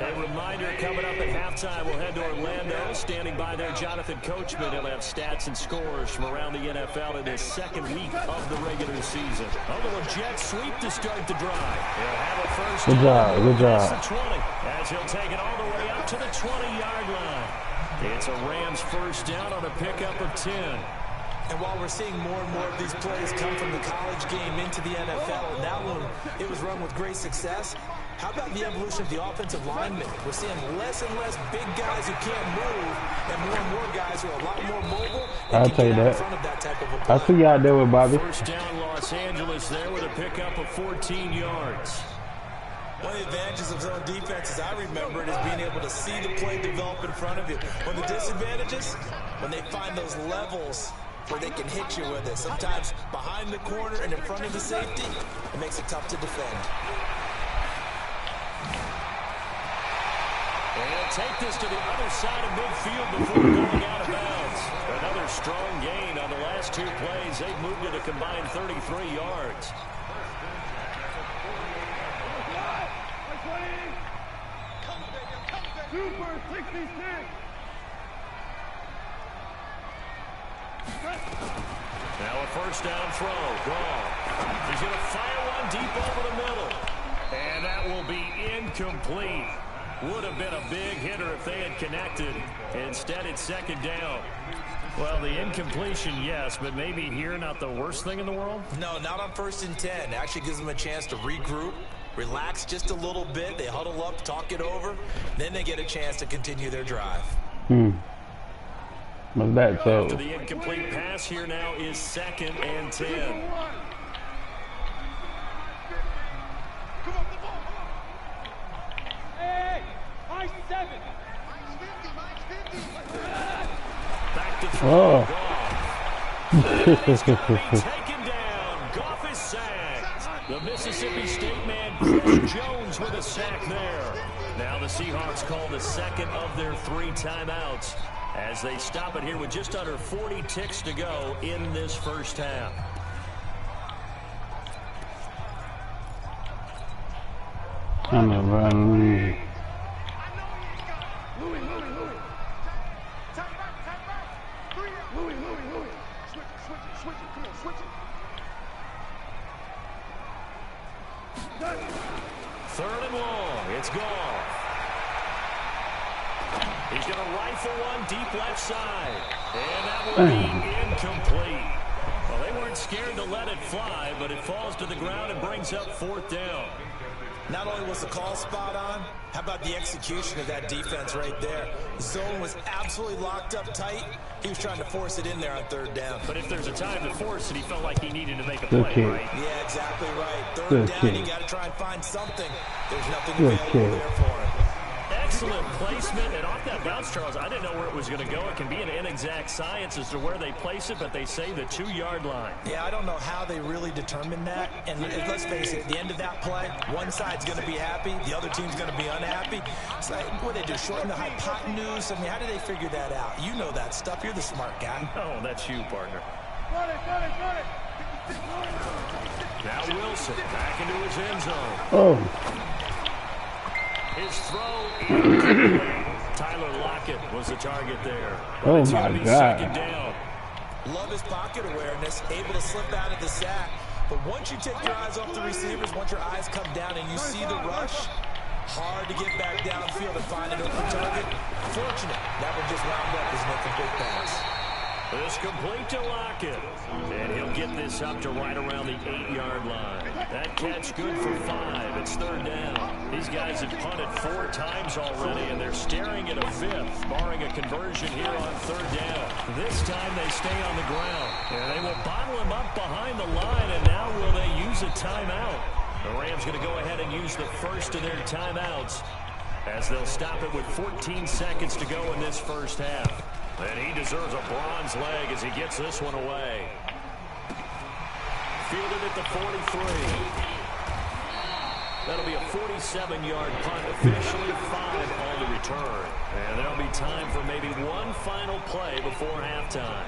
A reminder coming up at halftime, we'll head to Orlando. Standing by there, Jonathan Coachman. He'll have stats and scores from around the NFL in his 2nd week of the regular season. A little jet sweep to start the drive. He'll have a first. Good job, good job. The 20, as he'll take it all the way up to the 20-yard line. It's a Rams first down on a pickup of 10. And while we're seeing more and more of these plays come from the college game into the NFL, and that one, it was run with great success. How about the evolution of the offensive linemen? We're seeing less and less big guys who can't move and more guys who are a lot more mobile and I'll can tell you get out in that. front of that type of a play. I see y'all there with Bobby. First down Los Angeles there with a pickup of 14 yards. One of the advantages of zone defense, as I remember it, is being able to see the play develop in front of you. One of the disadvantages, when they find those levels where they can hit you with it. Sometimes behind the corner and in front of the safety, it makes it tough to defend. And he'll take this to the other side of midfield before going out of bounds. Another strong gain on the last 2 plays. They've moved it a combined 33 yards. Super 66. Now a first down throw. Gone. He's going to fire one deep over the middle. And that will be incomplete. Would have been a big hitter if they had connected. Instead, it's second down. Well, the incompletion, yes, but maybe here not the worst thing in the world? No, not on 1st and 10. Actually gives them a chance to regroup, relax just a little bit. They huddle up, talk it over. Then they get a chance to continue their drive. Was that so? After the incomplete pass, here now is 2nd and 10. Back to throw. Taken down. Goff is sacked. The Mississippi State man, Chris Jones, with a sack there. Now the Seahawks call the 2nd of their 3 timeouts as they stop it here with just under 40 ticks to go in this first half. I'm not running. Third and long. It's gone. He's going to rifle one deep left side. And that will be incomplete. Well, they weren't scared to let it fly, but it falls to the ground and brings up 4th down. Not only was the call spot on, how about the execution of that defense right there? The zone was absolutely locked up tight. He was trying to force it in there on 3rd down. But if there's a time to force it, he felt like he needed to make a play, right? Yeah, exactly right. 3rd down, you got to try and find something. There's nothing available there for him. Excellent placement, and off that bounce, Charles, I didn't know where it was going to go. It can be an inexact science as to where they place it, but they say the 2-yard line. Yeah, I don't know how they really determined that. And let's face it, at the end of that play, one side's going to be happy, the other team's going to be unhappy. It's like, what do they do, shorten the hypotenuse? I mean, how do they figure that out? You know that stuff. You're the smart guy. Oh, that's you, partner. Now Wilson back into his end zone. Oh. His throw incomplete. Tyler Lockett was the target there. Oh, it's my going to be God. 2nd down. Love his pocket awareness, able to slip out of the sack. But once you take your eyes off the receivers, once your eyes come down and you see the rush, hard to get back downfield and find an open target. Fortunate, that one just wound up as an incomplete pass. It's complete to Lockett. And he'll get this up to right around the 8-yard line. That catch good for 5. It's 3rd down. These guys have punted 4 times already, and they're staring at a 5th, barring a conversion here on 3rd down. This time they stay on the ground. And they will bottle him up behind the line, and now will they use a timeout? The Rams going to go ahead and use the first of their timeouts as they'll stop it with 14 seconds to go in this first half. And he deserves a bronze leg as he gets this one away. Fielded at the 43. That'll be a 47-yard punt, officially 5 on the return. And there'll be time for maybe one final play before halftime.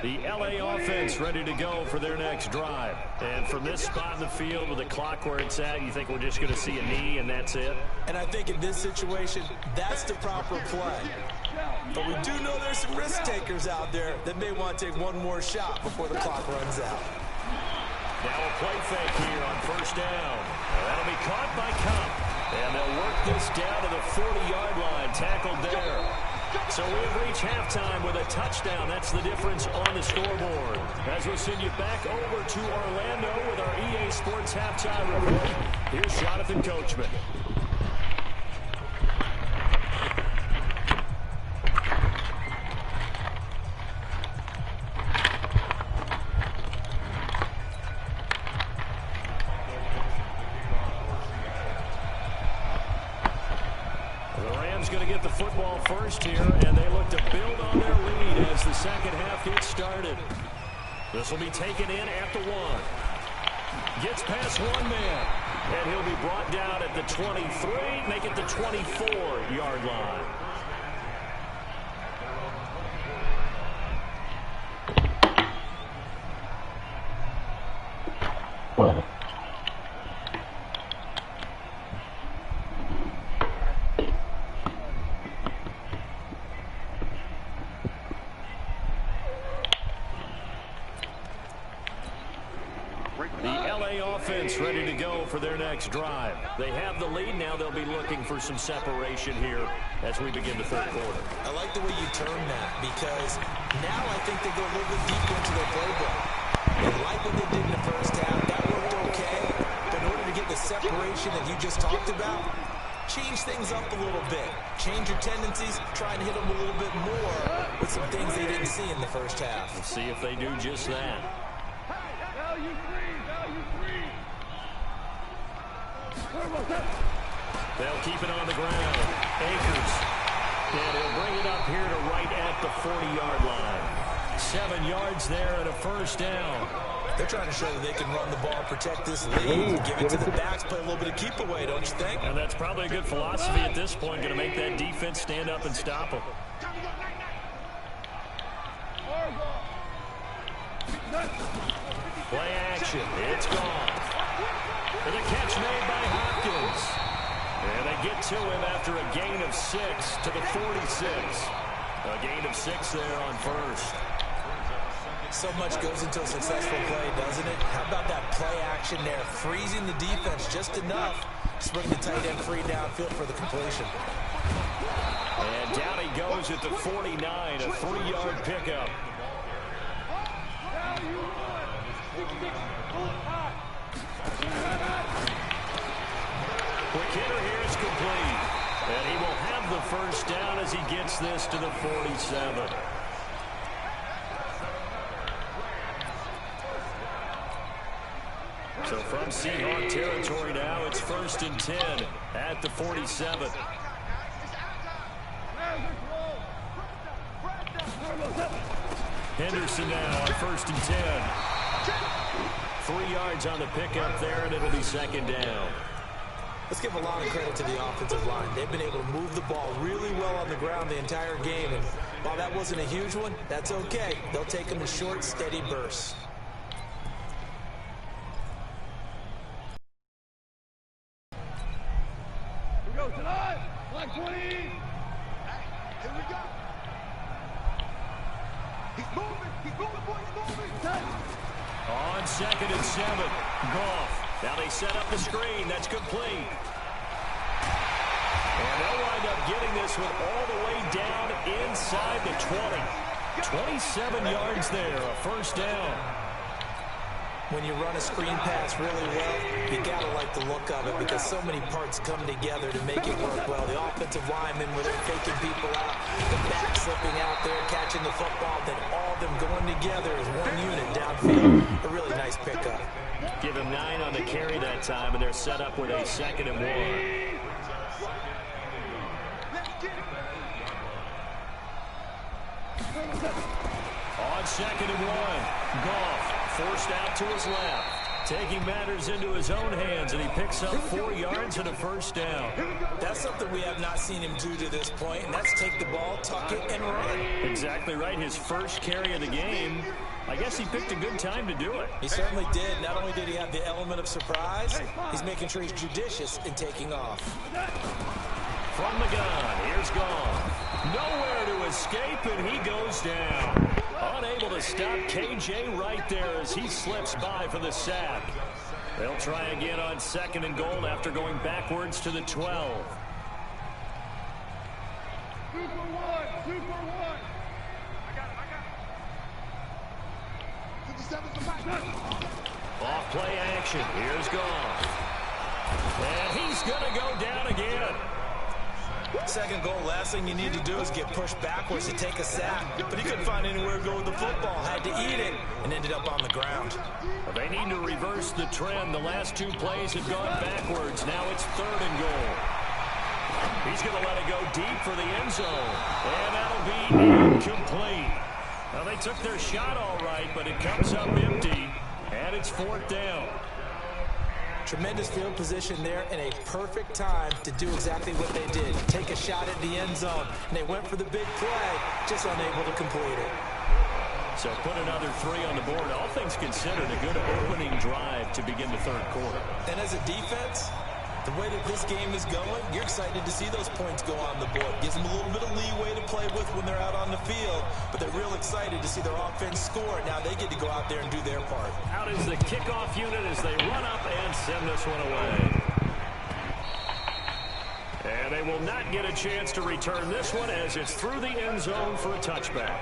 The LA offense ready to go for their next drive. And from this spot in the field with the clock where it's at, you think we're just going to see a knee and that's it? And I think in this situation, that's the proper play. But we do know there's some risk takers out there that may want to take one more shot before the clock runs out. Now a play fake here on 1st down. That'll be caught by Cup. And they'll work this down to the 40-yard line, tackled there. So we've reached halftime with a touchdown. That's the difference on the scoreboard. As we'll send you back over to Orlando with our EA Sports halftime report. Here's Jonathan Coachman. football first here, and they look to build on their lead as the second half gets started. This will be taken in at the 1. Gets past one man, and he'll be brought down at the 23, make it the 24-yard line. Ready to go for their next drive. They have the lead. Now they'll be looking for some separation here as we begin the third quarter. I like the way you turn that, because now I think they go a little bit deeper into their playbook. They like what they did in the first half. That worked okay. But in order to get the separation that you just talked about, change things up a little bit. Change your tendencies. Try and hit them a little bit more with some things they didn't see in the first half. Let's see if they do just that. They'll keep it on the ground. Akers. And he'll bring it up here to right at the 40-yard line. 7 yards there and a first down. They're trying to show that they can run the ball, protect this lead, give it to the backs, play a little bit of keep away, don't you think? And that's probably a good philosophy at this point, going to make that defense stand up and stop them. Play action. It's gone. And a catch made by Hopkins. And they get to him after a gain of 6 to the 46. A gain of 6 there on first. So much goes into a successful play, doesn't it? How about that play action there? Freezing the defense just enough to bring the tight end free downfield for the completion. And down he goes at the 49, a 3-yard pickup. Quick hitter here is complete. And he will have the first down as he gets this to the 47. So from Seahawk territory now, it's 1st and 10 at the 47. Henderson now on 1st and 10. 3 yards on the pickup there, and it'll be 2nd down. Let's give a lot of credit to the offensive line. They've been able to move the ball really well on the ground the entire game. And while that wasn't a huge one, that's okay. They'll take them in short, steady bursts. Black 20. Hey, here we go. He's moving, boys, moving. On 2nd and 7, Goff. Now they set up the screen. That's complete. And they'll wind up getting this one all the way down inside the 20. 27 yards there, a first down. When you run a screen pass really well, you got to like the look of it because so many parts come together to make it work well. The offensive linemen where they're faking people out, the back slipping out there, catching the football, then all of them going together as one unit downfield. A really nice pickup. Give him 9 on the carry that time, and they're set up with a 2nd and 1. On 2nd and 1, Goff forced out to his left, taking matters into his own hands, and he picks up 4 yards and a first down. That's something we have not seen him do to this point, and that's take the ball, tuck it, and run. Exactly right. His first carry of the game. I guess he picked a good time to do it. He certainly did. Not only did he have the element of surprise, he's making sure he's judicious in taking off. From the gun, here's Goff. Nowhere to escape, and he goes down. Unable to stop KJ right there as he slips by for the sack. They'll try again on 2nd and goal after going backwards to the 12. Super one. Off play action. Here's Goff. And he's going to go down again. 2nd goal, last thing you need to do is get pushed backwards to take a sack. But he couldn't find anywhere to go with the football. Had to eat it and ended up on the ground. Well, they need to reverse the trend. The last 2 plays have gone backwards. Now it's 3rd and goal. He's going to let it go deep for the end zone. And that'll be incomplete. Well, they took their shot all right, but it comes up empty, and it's 4th down. Tremendous field position there and a perfect time to do exactly what they did. Take a shot at the end zone, and they went for the big play, just unable to complete it. So put another 3 on the board. All things considered, a good opening drive to begin the 3rd quarter. And as a defense, the way that this game is going, you're excited to see those points go on the board. Gives them a little bit of leeway to play with when they're out on the field, but they're real excited to see their offense score. Now they get to go out there and do their part. Out is the kickoff unit as they run up and send this one away. And they will not get a chance to return this one as it's through the end zone for a touchback.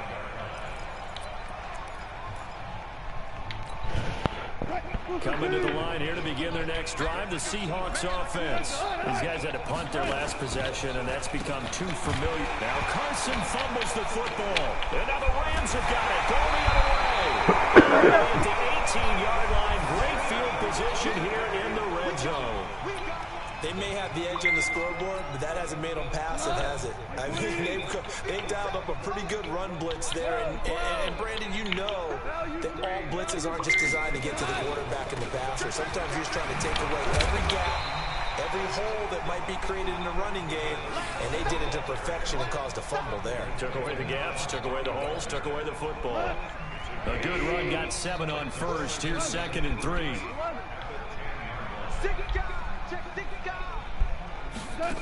Coming to the line here to begin their next drive, the Seahawks offense. These guys had to punt their last possession, and that's become too familiar. Now Carson fumbles the football. And now the Rams have got it. Going the other way. At the 18-yard line, great field position here in the red zone. They may have the edge on the scoreboard, but that hasn't made them pass it, has it? I mean, they've dialed up a pretty good run blitz there. And Brandon, you know that all blitzes aren't just designed to get to the quarterback and the passer. Sometimes you're just trying to take away every gap, every hole that might be created in the running game, and they did it to perfection and caused a fumble there. Took away the gaps, took away the holes, took away the football. A good run, got 7 on first. Here's 2nd and 3. And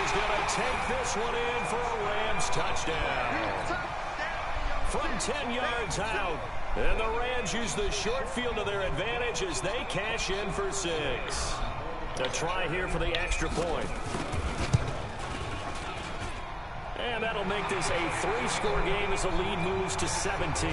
he's going to take this one in for a Rams touchdown. From 10 yards out. And the Rams use the short field to their advantage as they cash in for 6. A try here for the extra point. And that'll make this a 3-score game as the lead moves to 17.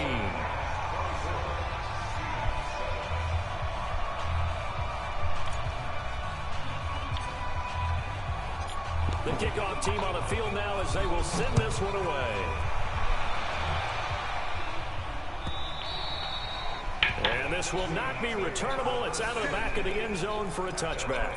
The kickoff team on the field now as they will send this one away. And this will not be returnable. It's out of the back of the end zone for a touchback.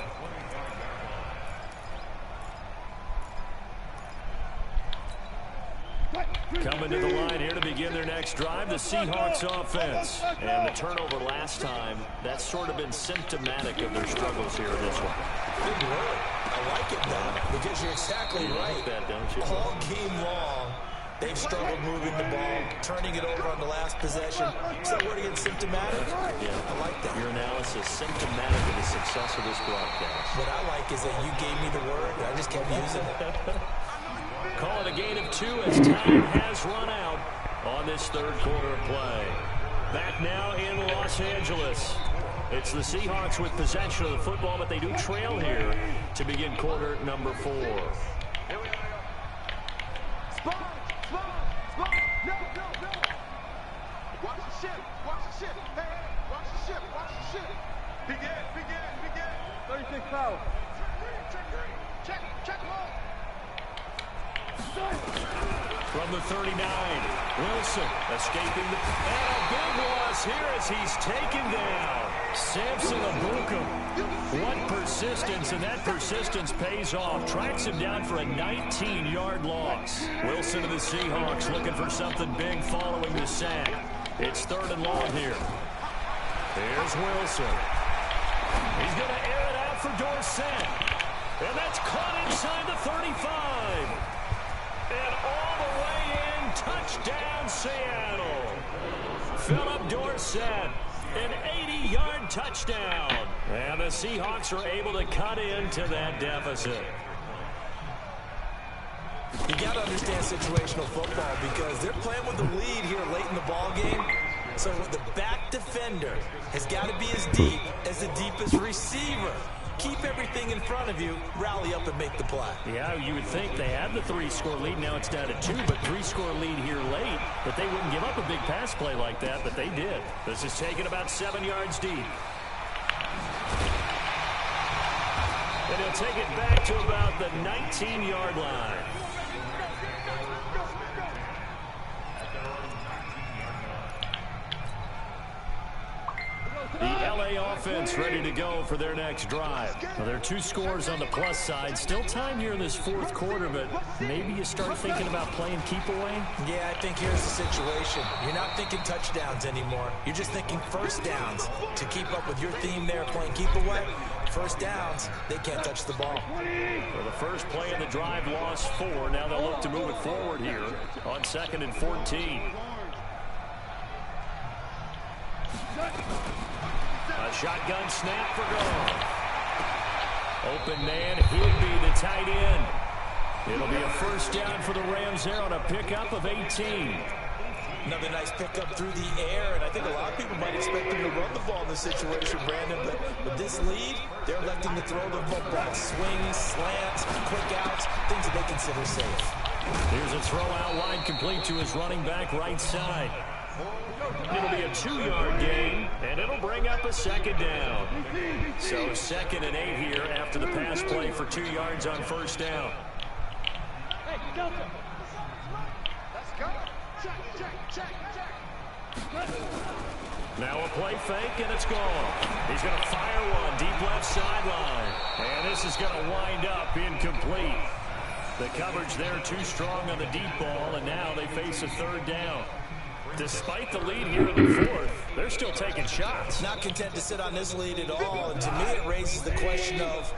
Coming to the line here to begin their next drive, the Seahawks offense. And the turnover last time, that's sort of been symptomatic of their struggles here in this one. Good word. I like it, though, because you're exactly right. That, don't you? All game long, they've struggled moving the ball, turning it over on the last possession. Is that word again, symptomatic? Yeah, I like that. Your analysis, symptomatic of the success of this broadcast. What I like is that you gave me the word, and I just kept using it. Call it a gain of 2 as time has run out on this 3rd quarter of play. Back now in Los Angeles. It's the Seahawks with possession of the football, but they do trail here to begin quarter number 4. Here we go. Spawn. No. Watch the ship. Hey, watch the ship. Begin. 36 foul. Check them all. From the 39, Wilson escaping the... And a big loss here as he's taken down. Samson Abuka. What persistence, and that persistence pays off. Tracks him down for a 19-yard loss. Wilson of the Seahawks looking for something big following the sack. It's 3rd and long here. Here's Wilson. He's going to air it out for Dorsett. And that's caught inside the 35. And all the way in, touchdown Seattle. Philip Dorsett, an 80-yard touchdown. And the Seahawks are able to cut into that deficit. You got to understand situational football because they're playing with the lead here late in the ball game. So the back defender has got to be as deep as the deepest receiver. Keep everything in front of you, rally up and make the play. Yeah, you would think they had the 3-score lead. Now it's down to 2, but 3-score lead here late. But they wouldn't give up a big pass play like that, but they did. This is taken about 7 yards deep. And he'll take it back to about the 19-yard line. The LA offense ready to go for their next drive. Well, there are 2 scores on the plus side. Still time here in this 4th quarter, but maybe you start thinking about playing keep away? Yeah, I think here's the situation. You're not thinking touchdowns anymore. You're just thinking first downs. To keep up with your theme there, playing keep away, first downs, they can't touch the ball. Well, the first play of the drive lost 4. Now they'll look to move it forward here on 2nd and 14. A shotgun snap for goal. Open man, Higby, the tight end. It'll be a first down for the Rams there on a pickup of 18. Another nice pickup through the air, and I think a lot of people might expect them to run the ball in this situation, Brandon, but with this lead, they're electing to throw the football. Swings, slants, quick outs, things that they consider safe. Here's a throw out wide, complete to his running back right side. It'll be a 2-yard gain, and it'll bring up a 2nd down. So 2nd and 8 here after the pass play for 2 yards on first down. Now a play fake, and it's gone. He's going to fire one deep left sideline. And this is going to wind up incomplete. The coverage there too strong on the deep ball, and now they face a 3rd down. Despite the lead here in the 4th, they're still taking shots. Not content to sit on this lead at all, and to me it raises the question of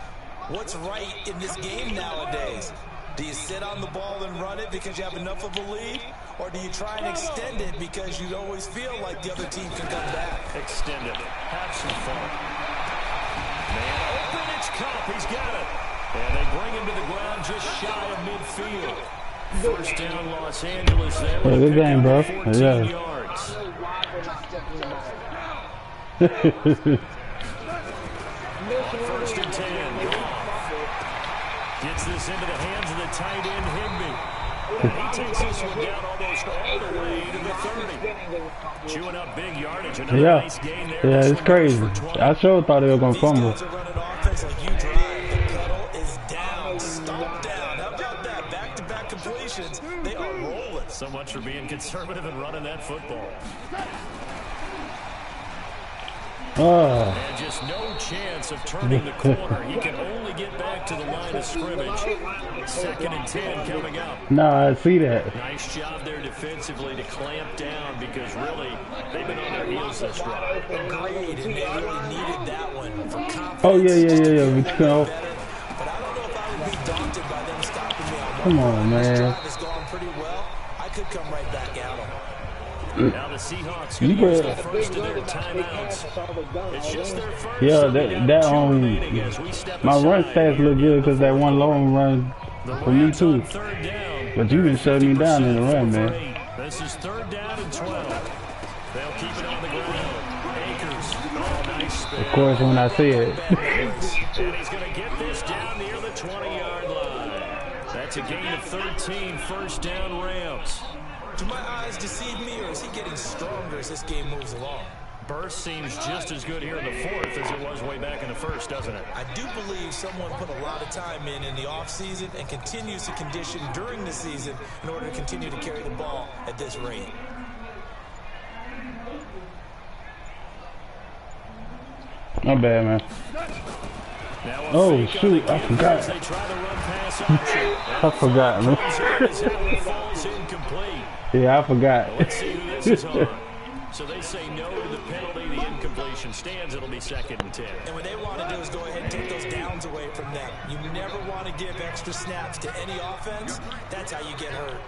what's right in this game nowadays. Do you sit on the ball and run it because you have enough of a lead? Or do you try and extend it because you always feel like the other team can come back? Extend it. Have some fun. Man open, it's Cup. He's got it. And they bring him to the ground just shy of midfield. First down, Los Angeles there. Yeah, good game, bro. 14 yeah. yards. On 1st and 10. Gets this into the hands of the tight end, Higby. And he takes this one down almost all the way to the 30. Chewing up big yardage. Another nice gain there. Yeah, it's crazy. I sure thought they were going to fumble. These guys are running offense like you drive. The pedal is down, stomp down. How about that? Back-to-back completions. They are rolling. So much for being conservative and running that football. And just no chance of turning the corner. He can only get back to the line of scrimmage. 2nd and 10 coming up. No, I see that. Nice job there defensively to clamp down because really they've been on their heels this drive. Agreed, and they really needed that one for confidence. Oh, yeah. But I don't know if I would be daunted by them stopping me on one. Come on, man. This drive has gone pretty well. I could come right back at them. Now the Seahawks use the first of their timeouts. It's just their first. Yeah, so my run stats look good because that one long run for me too. But you been shutting me down in the run, man. This is 3rd down and 12. They'll keep it on the ground. Akers, oh, nice spin. Of course, when I see it. And he's going to get this down near the 20-yard line. That's a gain of 13, first down Rams. Do my eyes deceive me, or is he getting stronger as this game moves along? Burst seems just as good here in the 4th as it was way back in the 1st, doesn't it? I do believe someone put a lot of time in the offseason and continues to condition during the season in order to continue to carry the ball at this rate. Not bad, man. Oh, shoot, I forgot. I forgot, man. Yeah, I forgot. Let's see who this is on. So they say no to the penalty. The incompletion stands. It'll be 2nd and 10. And what they want to do is go ahead and take those downs away from them. You never want to give extra snaps to any offense. That's how you get hurt.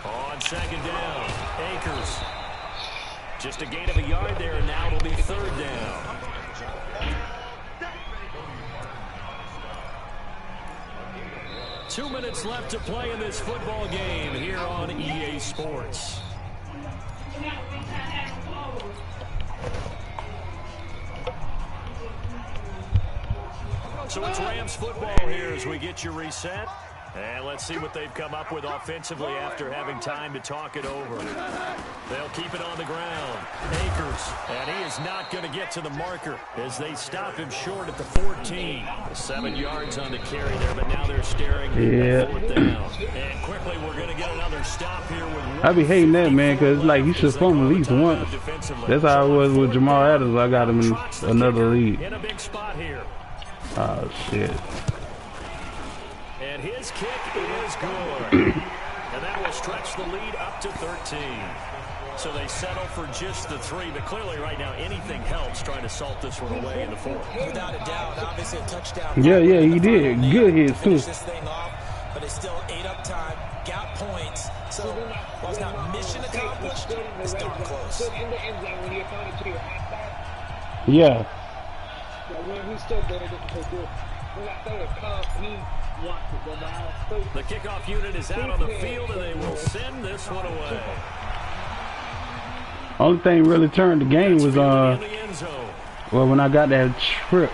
On 2nd down, Akers. Just a gain of a yard there, and now it'll be 3rd down. Two minutes left to play in this football game here on EA Sports. So it's Rams football here as we get you reset. And let's see what they've come up with offensively after having time to talk it over. They'll keep it on the ground. Akers, and he is not going to get to the marker as they stop him short at the 14. 7 yards on the carry there, but now they're staring at 4th down. And quickly, we're going to get another stop here with I be hating that, man, because it's like he should fumble at least once. That's how it was with Jamal Adams. I got him in another league. In a big spot here. Oh, shit. And his kick is good. And that will stretch the lead up to 13. So they settle for just the 3. But clearly right now anything helps trying to salt this one away in the 4th. Without a doubt, obviously a touchdown. Yeah, he did. Good hits, too. This thing off, but it's still ate up time. Got points. So while it's not mission accomplished, it's darn close. Yeah. The kickoff unit is out on the field, and they will send this one away. Only thing really turned the game was well, when I got that strip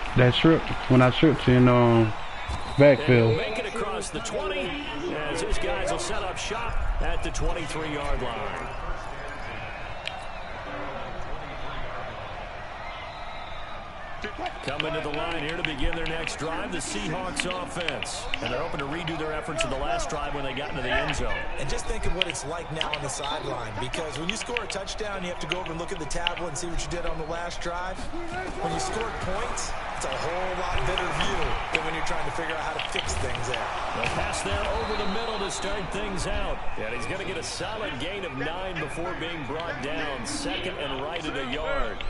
when I stripped in backfield. Make it across the 20 as his guys will set up shop at the 23-yard line. Coming to the line here to begin their next drive, the Seahawks offense. And they're hoping to redo their efforts in the last drive when they got into the end zone. And just think of what it's like now on the sideline, because when you score a touchdown, you have to go over and look at the tablet and see what you did on the last drive. When you scored points, it's a whole lot better view than when you're trying to figure out how to fix things there. They'll pass there over the middle to start things out. And he's going to get a solid gain of 9 before being brought down. 2nd and right at a yard.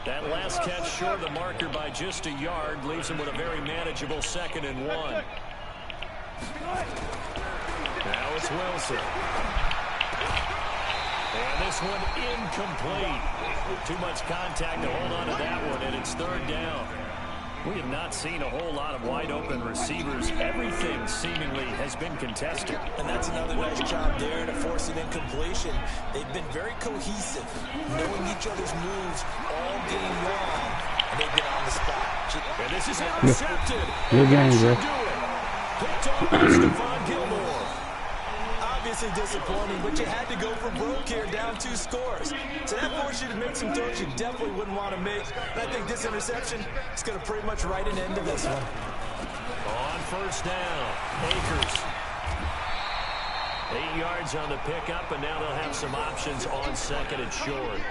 That last catch short of the marker by just a yard leaves him with a very manageable 2nd and 1. Now it's Wilson. And this one incomplete. Too much contact to hold on to that one, and it's 3rd down. We have not seen a whole lot of wide-open receivers. Everything seemingly has been contested. And that's another nice job there to force an incompletion. They've been very cohesive, knowing each other's moves all game long, and they've been on the spot. And this is intercepted. Good game, bro. Picked off by Stephon Gilmore. Obviously disappointing, but you had to go for broke here, down 2 scores. So that forced you to make some throws you definitely wouldn't want to make. And I think this interception is going to pretty much write an end to this one. On 1st down, Akers. 8 yards on the pickup, and now they'll have some options on 2nd and short.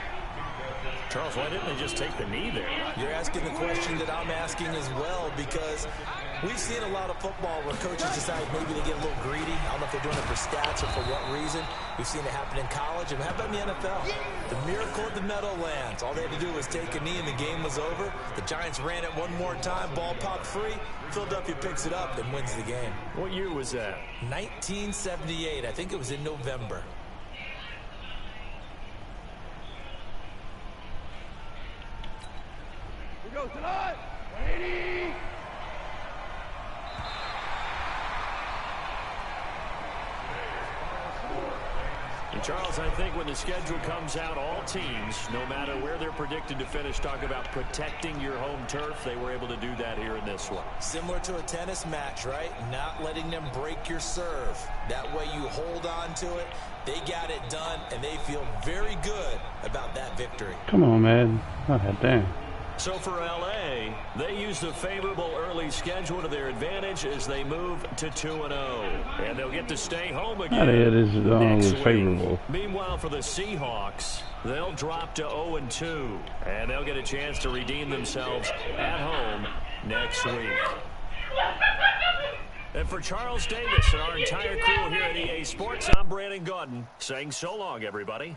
Charles, why didn't they just take the knee there? You're asking the question that I'm asking as well, because we've seen a lot of football where coaches decide maybe they get a little greedy. I don't know if they're doing it for stats or for what reason. We've seen it happen in college, and how about in the NFL? The miracle of the Meadowlands. All they had to do was take a knee, and the game was over. The Giants ran it one more time, ball popped free. Philadelphia picks it up and wins the game. What year was that? 1978. I think it was in November. Go tonight. Brady. And Charles, I think when the schedule comes out, all teams, no matter where they're predicted to finish, talk about protecting your home turf. They were able to do that here in this one. Similar to a tennis match, right? Not letting them break your serve. That way you hold on to it. They got it done, and they feel very good about that victory. Come on, man. Oh, damn. So for L.A., they use the favorable early schedule to their advantage as they move to 2-0. And they'll get to stay home again. It is favorable. Meanwhile, for the Seahawks, they'll drop to 0-2. And they'll get a chance to redeem themselves at home next week. And for Charles Davis and our entire crew here at EA Sports, I'm Brandon Gaudin saying so long, everybody.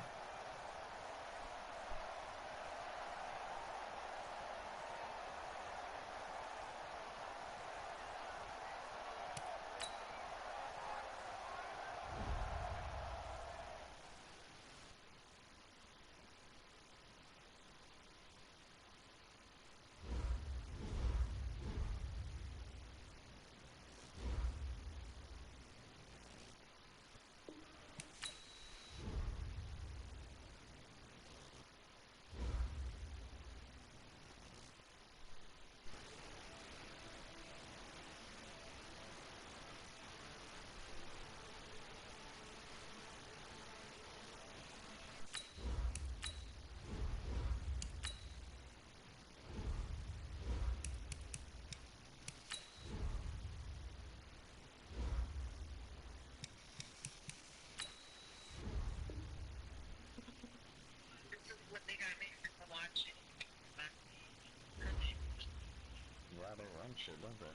shit, don't they?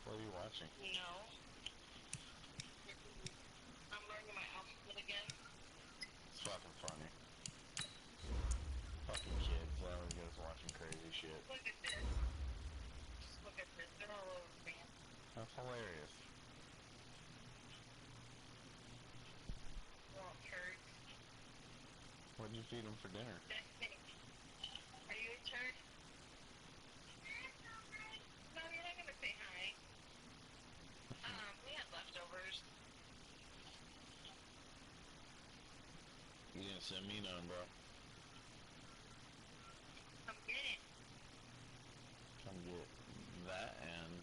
What are you watching? No. I'm learning my alphabet again. It's fucking funny. Fucking kids, they always get us watching crazy shit. Look at this. Just look at this. They're all over me. That's hilarious. They're all turds. What did you feed them for dinner? Are you a turd? No, you're not gonna say hi. We had leftovers. You didn't send me none, bro. Come get it. Come get that and...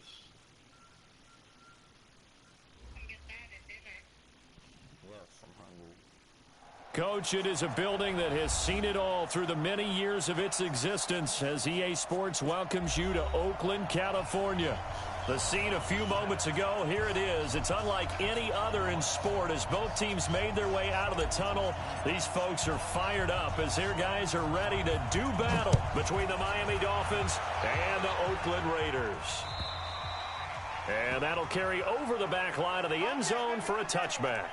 Come get that at dinner. Yes, I'm hungry. Coach, it is a building that has seen it all through the many years of its existence as EA Sports welcomes you to Oakland, California. The scene a few moments ago, here it is. It's unlike any other in sport as both teams made their way out of the tunnel. These folks are fired up as their guys are ready to do battle between the Miami Dolphins and the Oakland Raiders. And that'll carry over the back line of the end zone for a touchback.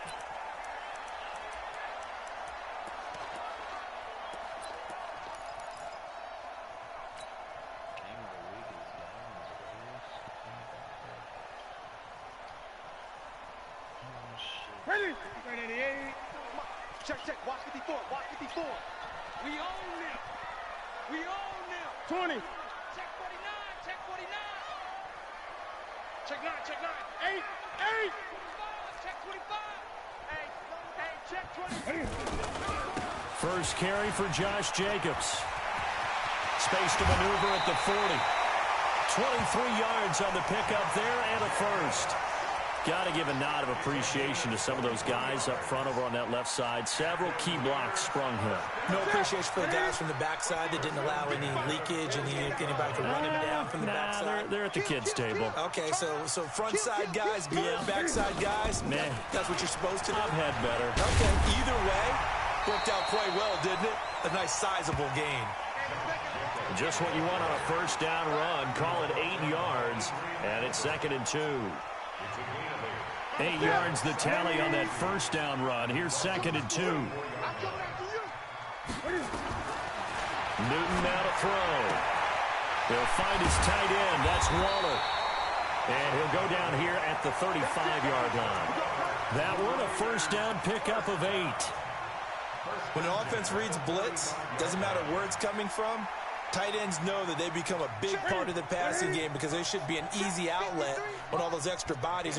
Ready? 88. Check. Watch 54. Watch 54. We own them. We own them. 20. Check 49. Check 49. Check 9. Check 9. 8. Check 25. Hey, check 20. First carry for Josh Jacobs. Space to maneuver at the 40. 23 yards on the pickup there and a first. Got to give a nod of appreciation to some of those guys up front over on that left side. Several key blocks sprung here. No appreciation for the guys from the backside that didn't allow any leakage, anybody to run him down from the backside. They're at the kids' table. Okay, so front side guys, good. Backside guys, man, that's what you're supposed to do. I've had better. Okay, either way, worked out quite well, didn't it? A nice sizable gain. Just what you want on a first down run. Call it 8 yards, and it's 2nd and 2. 8 yards the tally on that first down run. Here's 2nd and 2. Newton now to throw. He'll find his tight end. That's Waller. And he'll go down here at the 35-yard line. That one, a first down pickup of 8. When an offense reads blitz, doesn't matter where it's coming from, tight ends know that they become a big part of the passing game because they should be an easy outlet when all those extra bodies are